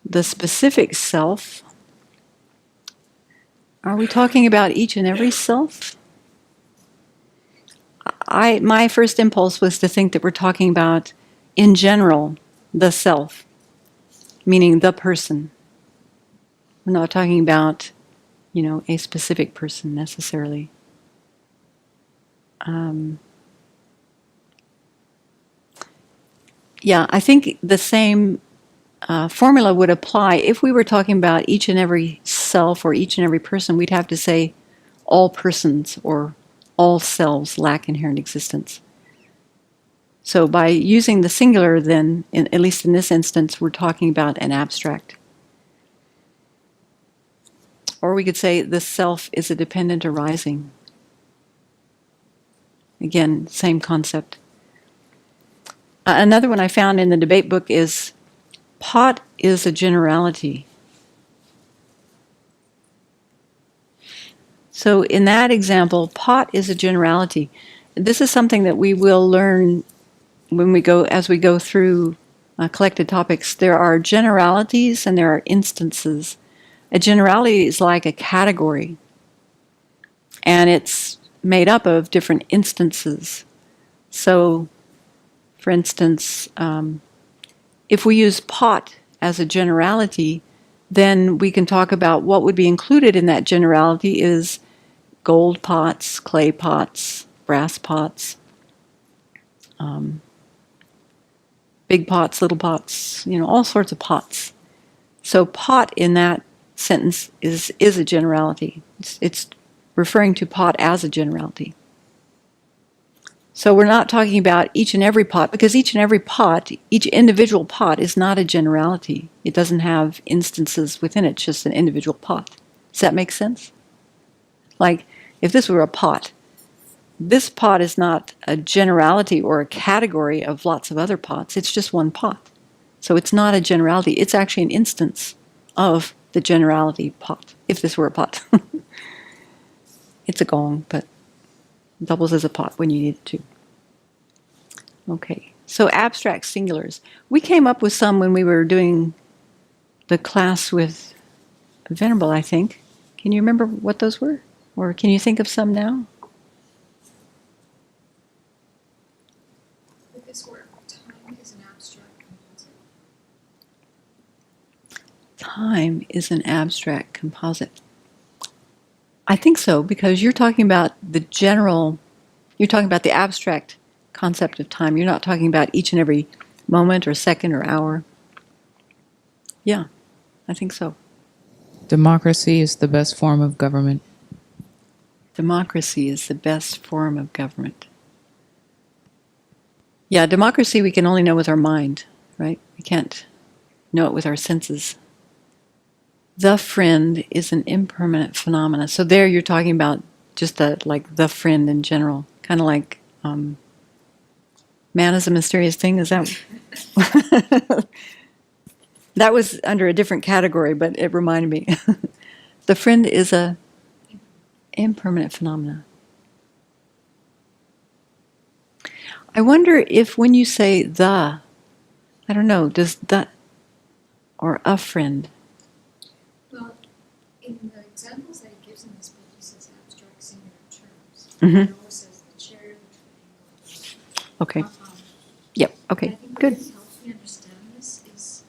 the specific self, are we talking about each and every self? My first impulse was to think that we're talking about, in general, the self, meaning the person. We're not talking about, a specific person necessarily. Yeah, I think the same formula would apply if we were talking about each and every self or each and every person. We'd have to say all persons or all selves lack inherent existence. So by using the singular, then, at least in this instance, we're talking about an abstract. Or we could say the self is a dependent arising. Again, same concept. Another one I found in the debate book is pot is a generality. So in that example, pot is a generality. This is something that we will learn as we go through collected topics. There are generalities and there are instances. A generality is like a category, and it's made up of different instances. So, for instance, if we use pot as a generality, then we can talk about what would be included in that generality is gold pots, clay pots, brass pots, big pots, little pots, all sorts of pots. So pot in that sentence is a generality. It's referring to pot as a generality. So we're not talking about each and every pot, because each and every pot, each individual pot is not a generality. It doesn't have instances within it, it's just an individual pot. Does that make sense? Like, if this were a pot, this pot is not a generality or a category of lots of other pots. It's just one pot. So it's not a generality. It's actually an instance of the generality pot, if this were a pot. It's a gong, but doubles as a pot when you need it to. Okay, so abstract singulars. We came up with some when we were doing the class with Venerable, I think. Can you remember what those were? Or can you think of some now? With this work, time is an abstract composite. Time is an abstract composite. I think so, because you're talking about the abstract concept of time. You're not talking about each and every moment or second or hour. Yeah, I think so. Democracy is the best form of government. Democracy is the best form of government. Yeah, democracy we can only know with our mind, right? We can't know it with our senses. The friend is an impermanent phenomena. So there you're talking about just the friend in general. Kind of like man is a mysterious thing. Is that? That was under a different category, but it reminded me. The friend is a impermanent phenomena. I wonder if when you say the, I don't know, does the or a friend? Well, in the examples that he gives in this book, he says abstract singular terms. Mhm. He always says the chair, the triangle. Okay. And Yep. I Okay. think Good. what helps me understand this is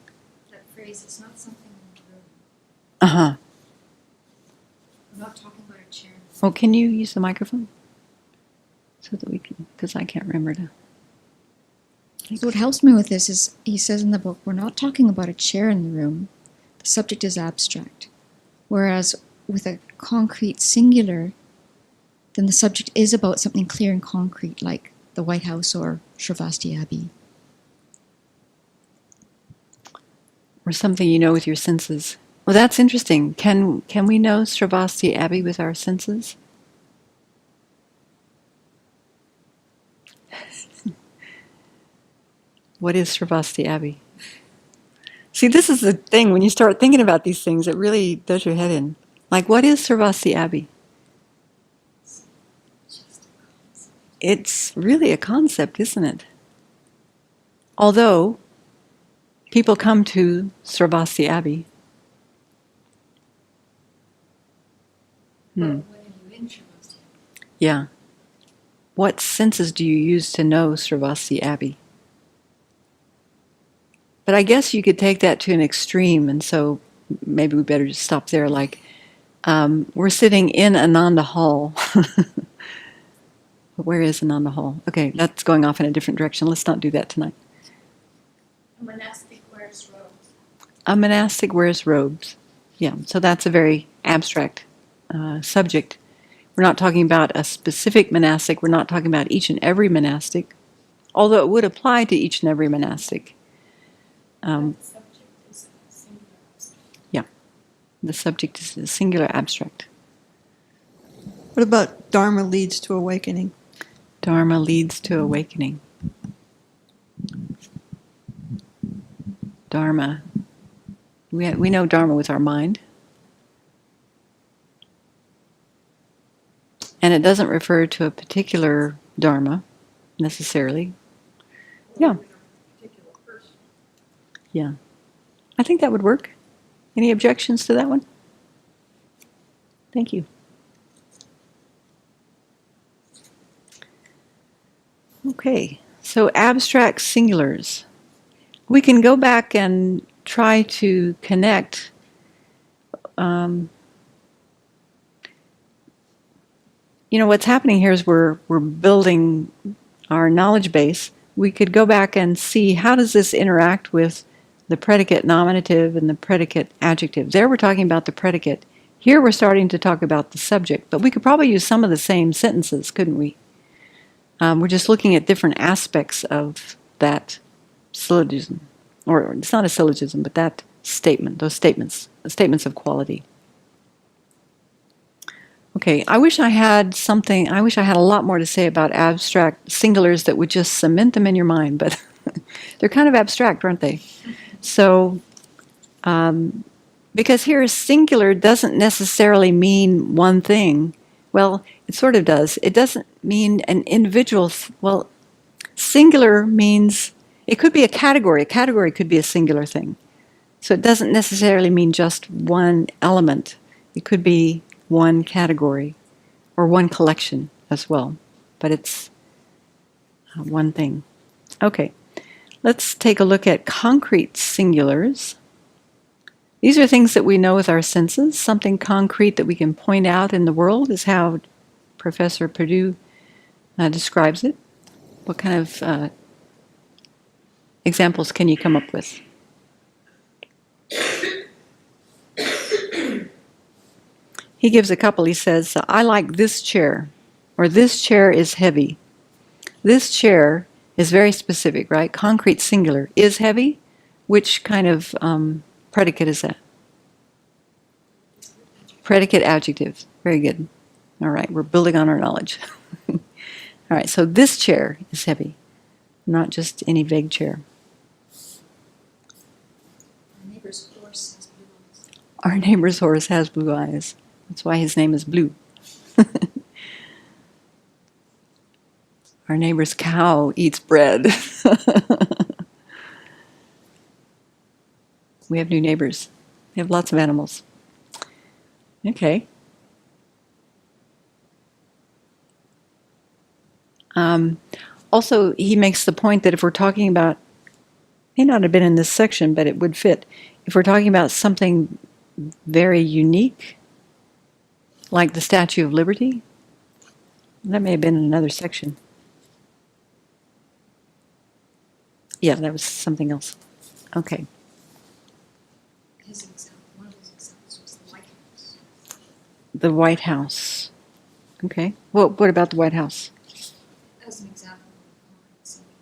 that phrase, it's not something in the room. Uh-huh. We're not talking about a chair. Oh, can you use the microphone? So that we can, because I can't remember to. So what helps me with this is, he says in the book, we're not talking about a chair in the room. The subject is abstract. Whereas with a concrete singular, then the subject is about something clear and concrete, like the White House or Shravasti Abbey. Or something you know with your senses. Well, that's interesting. Can we know Shravasti Abbey with our senses? What is Shravasti Abbey? See, this is the thing. When you start thinking about these things, it really does your head in. Like, what is Shravasti Abbey? It's really a concept, isn't it? Although, People come to Sravasti Abbey. Yeah. What senses do you use to know Sravasti Abbey? But I guess you could take that to an extreme, and so maybe we better just stop there. Like, we're sitting in Ananda Hall. Where is Ananda Hall? Okay, that's going off in a different direction. Let's not do that tonight. A monastic wears robes. A monastic wears robes. Yeah, so that's a very abstract subject. We're not talking about a specific monastic. We're not talking about each and every monastic, although it would apply to each and every monastic. The subject is a singular abstract. Yeah, the subject is a singular abstract. What about Dharma leads to awakening? Dharma leads to awakening. Dharma. We know Dharma with our mind. And it doesn't refer to a particular Dharma necessarily. Yeah. Yeah. I think that would work. Any objections to that one? Thank you. Okay, so abstract singulars. We can go back and try to connect what's happening here is we're building our knowledge base. We could go back and see how does this interact with the predicate nominative and the predicate adjective. There we're talking about the predicate. Here we're starting to talk about the subject, but we could probably use some of the same sentences, couldn't we? We're just looking at different aspects of that syllogism. Or it's not a syllogism, but that statement, those statements, the statements of quality. Okay, I wish I had a lot more to say about abstract singulars that would just cement them in your mind, but they're kind of abstract, aren't they? So, because here singular doesn't necessarily mean one thing. Well, it sort of does. It doesn't mean an individual. Well, singular means it could be a category. A category could be a singular thing. So it doesn't necessarily mean just one element. It could be one category or one collection as well. But it's one thing. Okay, let's take a look at concrete singulars. These are things that we know with our senses. Something concrete that we can point out in the world is how Professor Perdue describes it. What kind of examples can you come up with? He gives a couple. He says, I like this chair, or this chair is heavy. This chair is very specific, right? Concrete singular. Is heavy? Which kind of predicate is that? Predicate adjective. Very good. All right, we're building on our knowledge. All right, so this chair is heavy, not just any vague chair. Our neighbor's horse has blue eyes. Our neighbor's horse has blue eyes. That's why his name is Blue. Our neighbor's cow eats bread. We have new neighbors. We have lots of animals. Okay. Also, he makes the point that if we're talking about, may not have been in this section, but it would fit. If we're talking about something very unique, like the Statue of Liberty, that may have been in another section. Yeah, that was something else. Okay. His example, one of his examples was the White House. The White House. Okay. Well, what about the White House? As an example of concrete singular,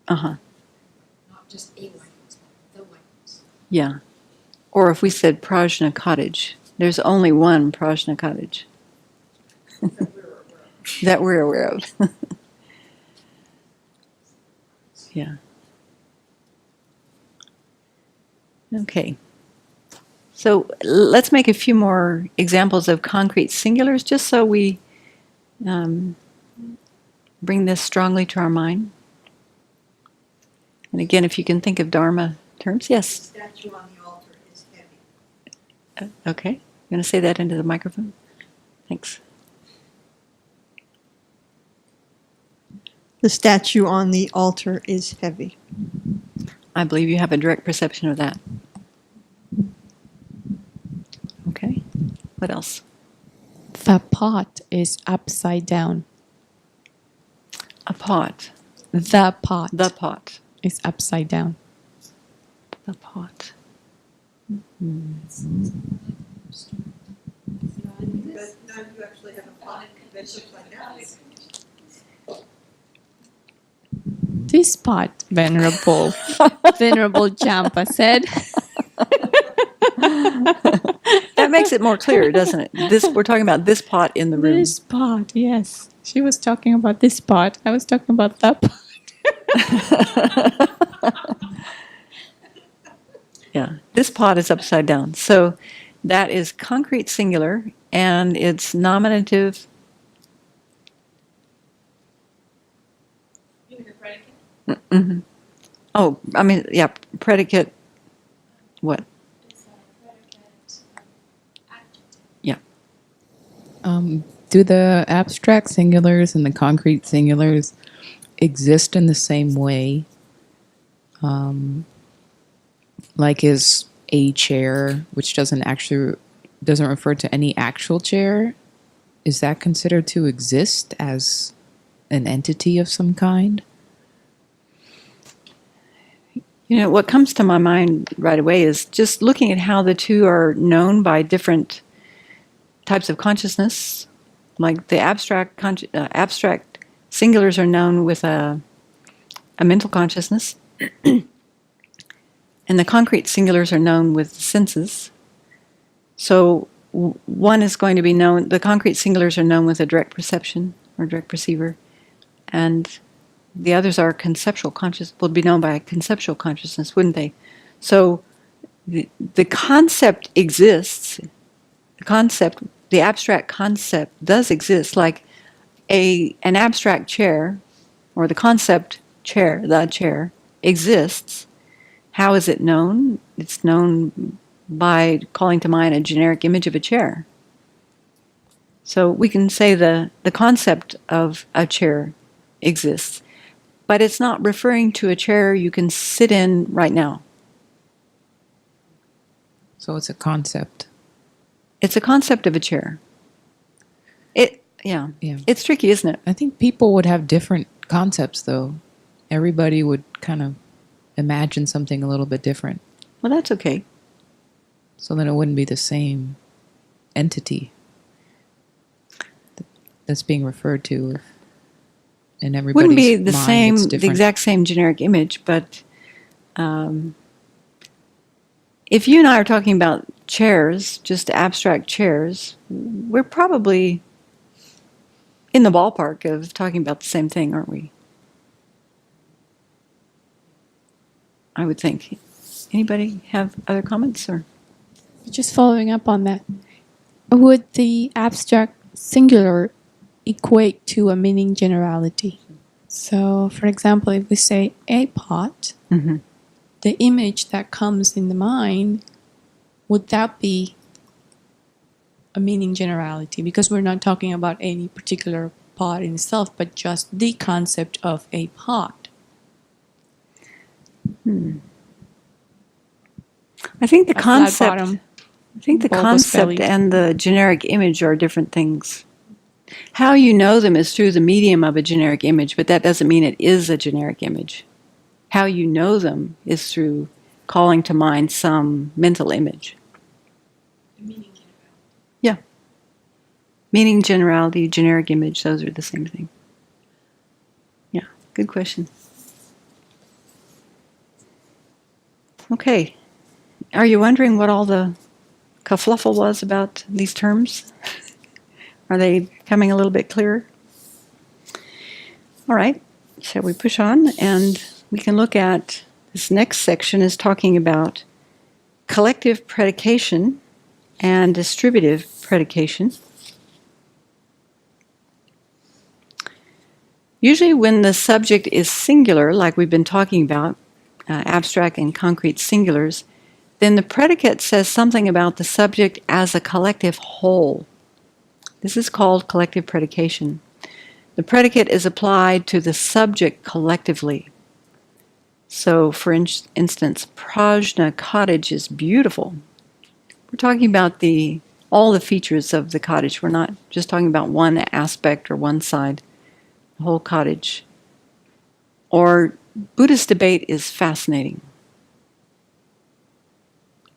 Uh-huh. not just a White House, but the White House. Yeah. Or if we said Prajna Cottage, there's only one Prajna Cottage. That we're aware of. Yeah. Okay. So let's make a few more examples of concrete singulars just so we bring this strongly to our mind. And again, if you can think of Dharma terms? Yes. Statue on the altar is heavy. Okay. You want to say that into the microphone? Thanks. The statue on the altar is heavy. I believe you have a direct perception of that. Okay. What else? The pot is upside down. A pot. The pot The pot. is upside down. The pot. But now you actually have a pot that's upside down. This pot, Venerable, Venerable Jampa said. That makes it more clear, doesn't it? This we're talking about this pot in the room. This pot, yes. She was talking about this pot. I was talking about that pot. Yeah, this pot is upside down. So that is concrete singular, and it's nominative. Mhm. Oh, I mean, yeah, predicate. What? Yeah. Do the abstract singulars and the concrete singulars exist in the same way? Like is a chair, which doesn't refer to any actual chair, is that considered to exist as an entity of some kind? You know, what comes to my mind right away is just looking at how the two are known by different types of consciousness. Like the abstract singulars are known with a mental consciousness, and the concrete singulars are known with the senses. So one is going to be known, the concrete singulars are known with a direct perception or direct perceiver, and the others are conceptual conscious, would be known by a conceptual consciousness, wouldn't they? So the concept exists. The abstract concept does exist, like an abstract chair, or the concept chair, the chair, exists. How is it known? It's known by calling to mind a generic image of a chair. So we can say the concept of a chair exists, but it's not referring to a chair you can sit in right now. So it's a concept. It's a concept of a chair. Yeah. It's tricky, isn't it? I think people would have different concepts, though. Everybody would kind of imagine something a little bit different. Well, that's okay. So then it wouldn't be the same entity that's being referred to. In everybody's Wouldn't be the mind, same, it's the different. exact same generic image, but if you and I are talking about chairs, just abstract chairs, we're probably in the ballpark of talking about the same thing, aren't we? I would think. Anybody have other comments or? Just following up on that, would the abstract singular equate to a meaning generality? So, for example, if we say a pot, Mm-hmm. the image that comes in the mind, would that be a meaning generality? Because we're not talking about any particular pot in itself, but just the concept of a pot. I think the A flat concept. bottom, I think the bulbous concept belly. and the generic image are different things. How you know them is through the medium of a generic image, but that doesn't mean it is a generic image. How you know them is through calling to mind some mental image. Yeah. Meaning, generality, generic image, those are the same thing. Yeah, good question. Okay. Are you wondering what all the kerfluffle was about these terms? Are they coming a little bit clearer? All right, shall we push on? And we can look at this next section is talking about collective predication and distributive predication. Usually when the subject is singular, like we've been talking about, abstract and concrete singulars, then the predicate says something about the subject as a collective whole. This is called collective predication. The predicate is applied to the subject collectively. So, for instance, Prajna Cottage is beautiful. We're talking about all the features of the cottage. We're not just talking about one aspect or one side, the whole cottage. Or Buddhist debate is fascinating.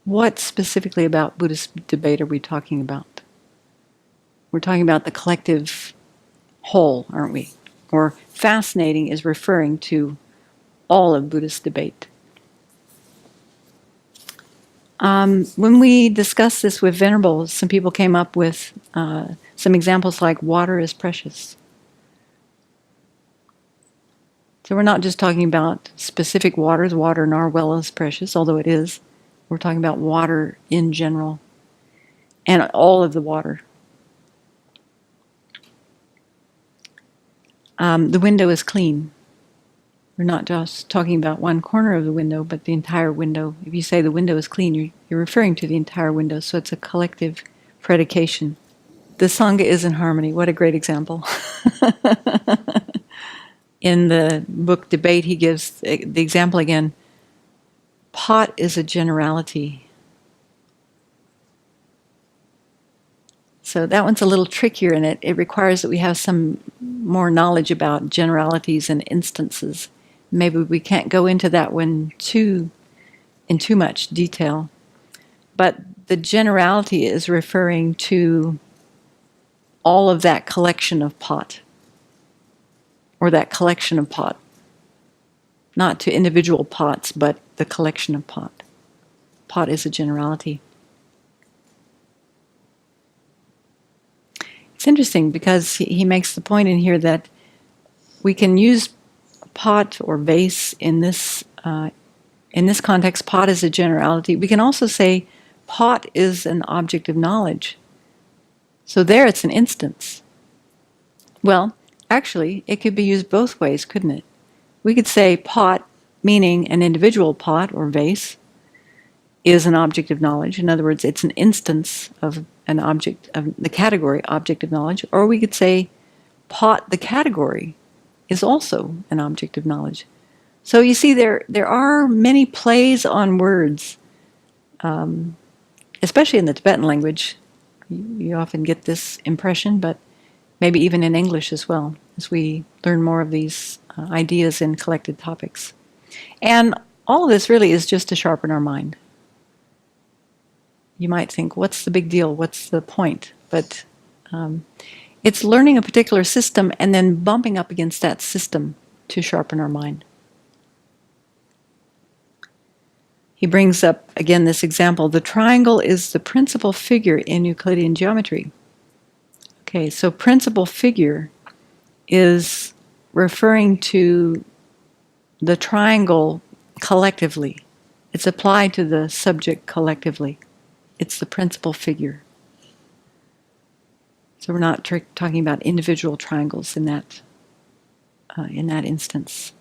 What specifically about Buddhist debate are we talking about? We're talking about the collective whole, aren't we? Or fascinating is referring to all of Buddhist debate. When we discussed this with Venerable, some people came up with some examples like water is precious. So we're not just talking about specific waters. Water in our well is precious, although it is. We're talking about water in general and all of the water. The window is clean. We're not just talking about one corner of the window, but the entire window. If you say the window is clean, you're referring to the entire window, so it's a collective predication. The Sangha is in harmony. What a great example. In the book Debate, he gives the example again. Pot is a generality. So that one's a little trickier, and it requires that we have some more knowledge about generalities and instances. Maybe we can't go into that one in too much detail. But the generality is referring to all of that collection of pot, or that collection of pot. Not to individual pots, but the collection of pot. Pot is a generality. It's interesting because he makes the point in here that we can use pot or vase in this context. Pot is a generality. We can also say pot is an object of knowledge. So there it's an instance. Well, actually, it could be used both ways, couldn't it? We could say pot, meaning an individual pot or vase, is an object of knowledge. In other words, it's an instance of an object of the category object of knowledge. Or we could say pot, the category, is also an object of knowledge. So you see, there are many plays on words, especially in the Tibetan language. You often get this impression, but maybe even in English as well, as we learn more of these ideas in collected topics. And all of this really is just to sharpen our mind. You might think, what's the big deal? What's the point? But it's learning a particular system and then bumping up against that system to sharpen our mind. He brings up, again, this example. The triangle is the principal figure in Euclidean geometry. Okay, so principal figure is referring to the triangle collectively. It's applied to the subject collectively. It's the principal figure. So we're not talking about individual triangles in that instance.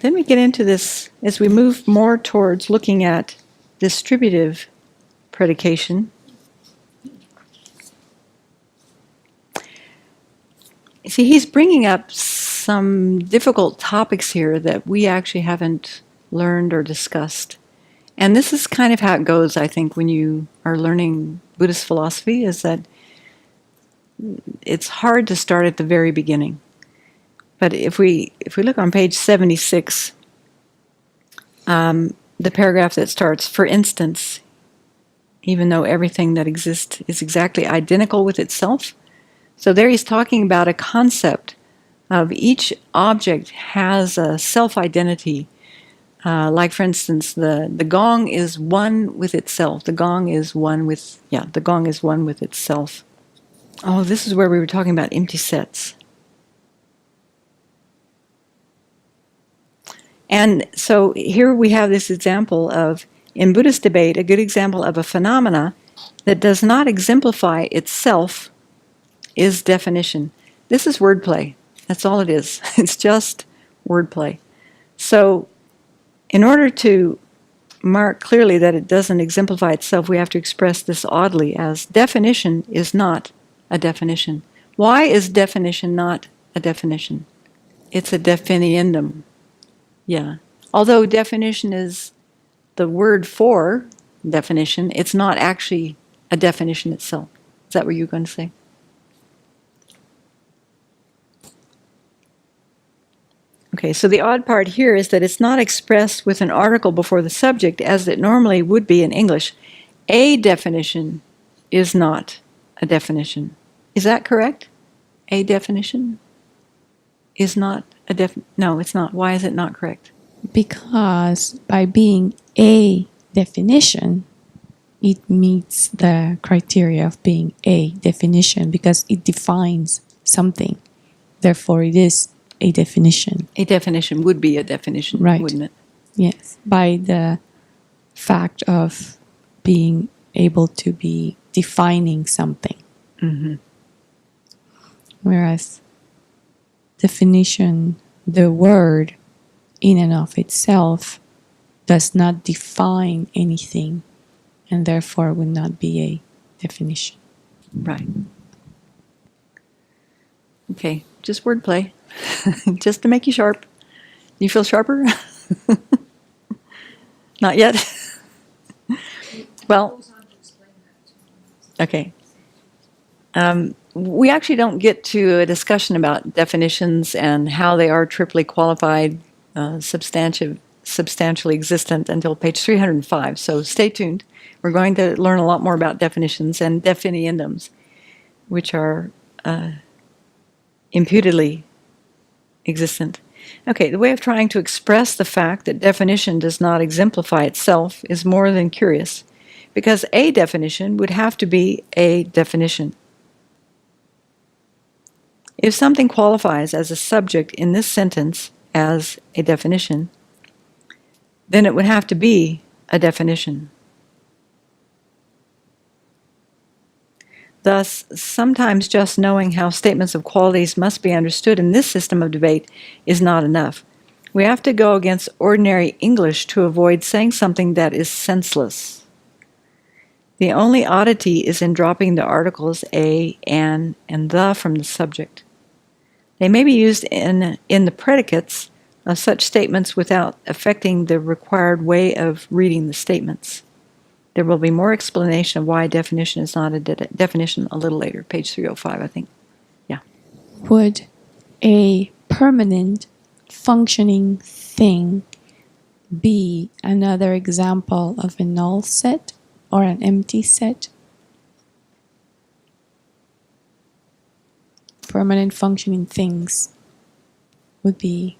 Then we get into this, as we move more towards looking at distributive predication. See, he's bringing up some difficult topics here that we actually haven't learned or discussed. And this is kind of how it goes, I think, when you are learning Buddhist philosophy, is that it's hard to start at the very beginning. But if we look on page 76, the paragraph that starts, for instance, even though everything that exists is exactly identical with itself. So there he's talking about a concept of each object has a self-identity. Like, for instance, the gong is one with itself. The gong is one with itself. Oh, this is where we were talking about empty sets. And so here we have this example of, in Buddhist debate, a good example of a phenomena that does not exemplify itself is definition. This is wordplay. That's all it is. It's just wordplay. So in order to mark clearly that it doesn't exemplify itself, we have to express this oddly as definition is not a definition. Why is definition not a definition? It's a definiendum. Yeah. Although definition is the word for definition, it's not actually a definition itself. Is that what you're going to say? Okay, so the odd part here is that it's not expressed with an article before the subject as it normally would be in English. A definition is not a definition. Is that correct? A definition is not a no, it's not. Why is it not correct? Because by being a definition, it meets the criteria of being a definition because it defines something. Therefore, it is a definition. A definition would be a definition, Right. wouldn't it? Yes, by the fact of being able to be defining something. Mm-hmm. Whereas definition, the word in and of itself, does not define anything and therefore would not be a definition. Right. Okay, just wordplay. Just to make you sharp. You feel sharper? Not yet? Well, okay. We actually don't get to a discussion about definitions and how they are triply qualified, substantially existent until page 305. So stay tuned. We're going to learn a lot more about definitions and definiendums, which are imputedly existent. Okay, the way of trying to express the fact that definition does not exemplify itself is more than curious, because a definition would have to be a definition. If something qualifies as a subject in this sentence as a definition, then it would have to be a definition. Thus, sometimes just knowing how statements of qualities must be understood in this system of debate is not enough. We have to go against ordinary English to avoid saying something that is senseless. The only oddity is in dropping the articles a, an, and the from the subject. They may be used in the predicates of such statements without affecting the required way of reading the statements. There will be more explanation of why definition is not a definition a little later, page 305, I think. Yeah. Would a permanent functioning thing be another example of a null set or an empty set? Permanent functioning things would be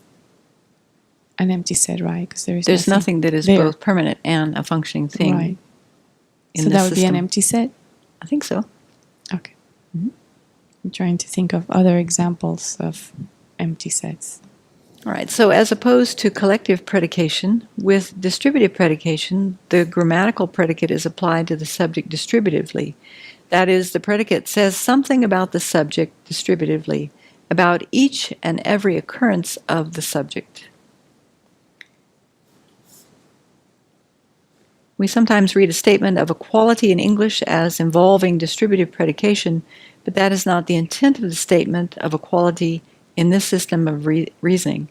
an empty set, right? Because There's nothing that is there. both permanent and a functioning thing. Right. In So this that would be an system. empty set? I think so. Okay. I'm trying to think of other examples of empty sets. All right, so as opposed to collective predication, with distributive predication, the grammatical predicate is applied to the subject distributively. That is, the predicate says something about the subject distributively, about each and every occurrence of the subject. We sometimes read a statement of a quality in English as involving distributive predication, but that is not the intent of the statement of a quality in this system of reasoning.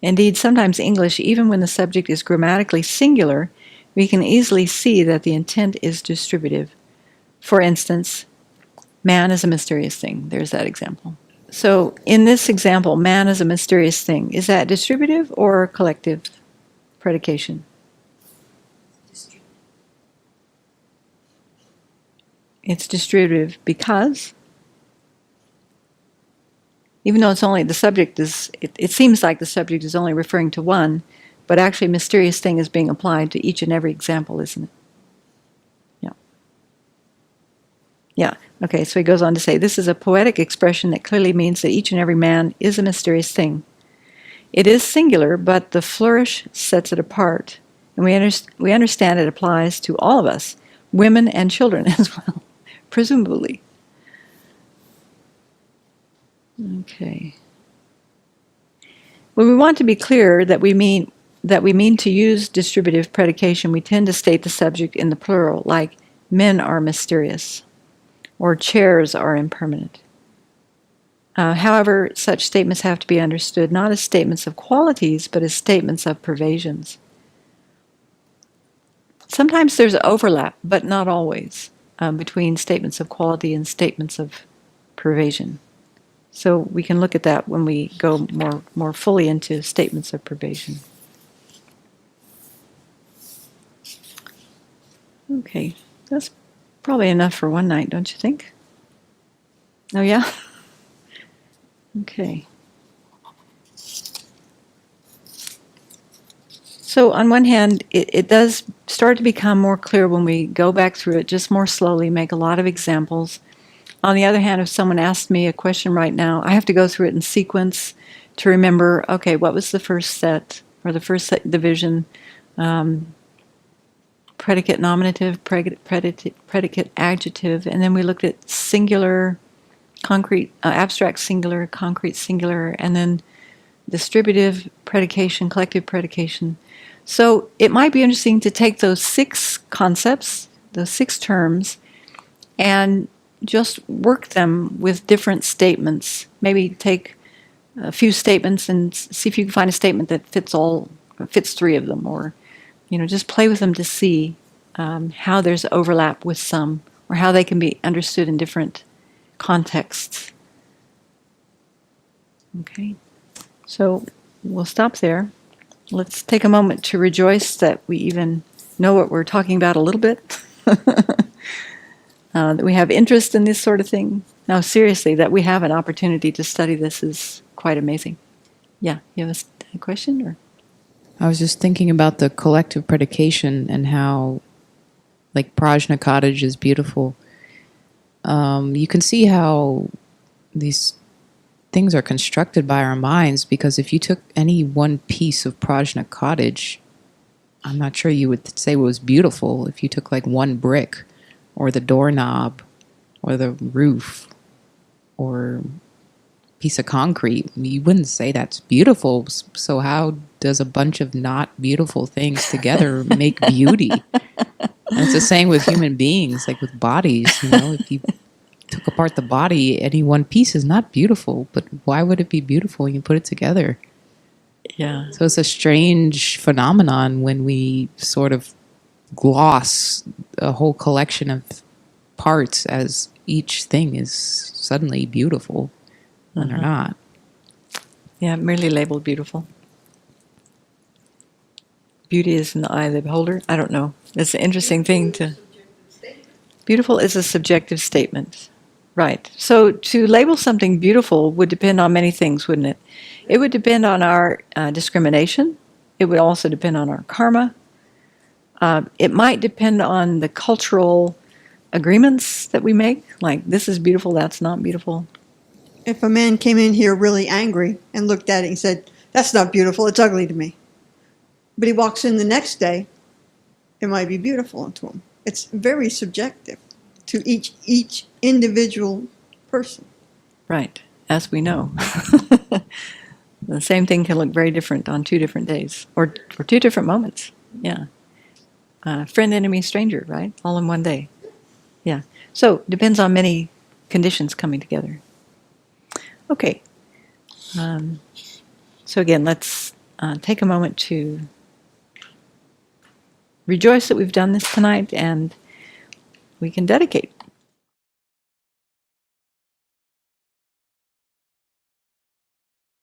Indeed, sometimes English, even when the subject is grammatically singular, we can easily see that the intent is distributive. For instance, man is a mysterious thing. There's that example. So in this example, man is a mysterious thing. Is that distributive or collective predication? It's distributive because, even though it's only the subject is, it seems like the subject is only referring to one, but actually mysterious thing is being applied to each and every example, isn't it? Yeah. Yeah. Okay, so he goes on to say, this is a poetic expression that clearly means that each and every man is a mysterious thing. It is singular, but the flourish sets it apart, and we understand it applies to all of us, women and children as well. Presumably. Okay. Well, we want to be clear that we mean that we mean to use distributive predication, we tend to state the subject in the plural, like men are mysterious or chairs are impermanent. However, such statements have to be understood not as statements of qualities, but as statements of pervasions. Sometimes there's more, but not always, between statements of quality and statements of pervasion. So we can look at that when we go more fully into statements of pervasion. Okay, that's probably enough for one night, don't you think? Oh, yeah? Okay. So on one hand, it does start to become more clear when we go back through it just more slowly, make a lot of examples. On the other hand, if someone asked me a question right now, I have to go through it in sequence to remember, okay, what was the first set or the first set division? Predicate nominative, predicate adjective, and then we looked at singular, concrete, abstract singular, concrete singular, and then distributive predication, collective predication. So it might be interesting to take those 6 concepts, those 6 terms, and just work them with different statements. Maybe take a few statements and see if you can find a statement that fits 3 of them, or just play with them to see how there's overlap with some, or how they can be understood in different contexts. Okay, so we'll stop there. Let's take a moment to rejoice that we even know what we're talking about a little bit, that we have interest in this sort of thing. No, seriously, that we have an opportunity to study this is quite amazing. Yeah, you have a question? Or? I was just thinking about the collective predication and how, like, Prajna Cottage is beautiful. You can see how these things are constructed by our minds, because if you took any one piece of Prajna Cottage, I'm not sure you would say it was beautiful. If you took like one brick or the doorknob or the roof or piece of concrete, you wouldn't say that's beautiful. So how does a bunch of not beautiful things together make beauty? And it's the same with human beings, like with bodies. If you took apart the body, any one piece is not beautiful, but why would it be beautiful when you put it together? Yeah. So it's a strange phenomenon when we sort of gloss a whole collection of parts as each thing is suddenly beautiful when they're not. Yeah, merely labeled beautiful. Beauty is in the eye of the beholder. I don't know. It's an interesting thing to... Beautiful is a subjective statement. Right. So to label something beautiful would depend on many things, wouldn't it? It would depend on our discrimination. It would also depend on our karma. It might depend on the cultural agreements that we make, like this is beautiful, that's not beautiful. If a man came in here really angry and looked at it and said, that's not beautiful, it's ugly to me. But he walks in the next day, it might be beautiful to him. It's very subjective to each individual person. Right, as we know. The same thing can look very different on 2 different days, or 2 different moments. Yeah. Friend, enemy, stranger, right? All in one day. Yeah. So depends on many conditions coming together. Okay. So again, let's take a moment to rejoice that we've done this tonight, and we can dedicate.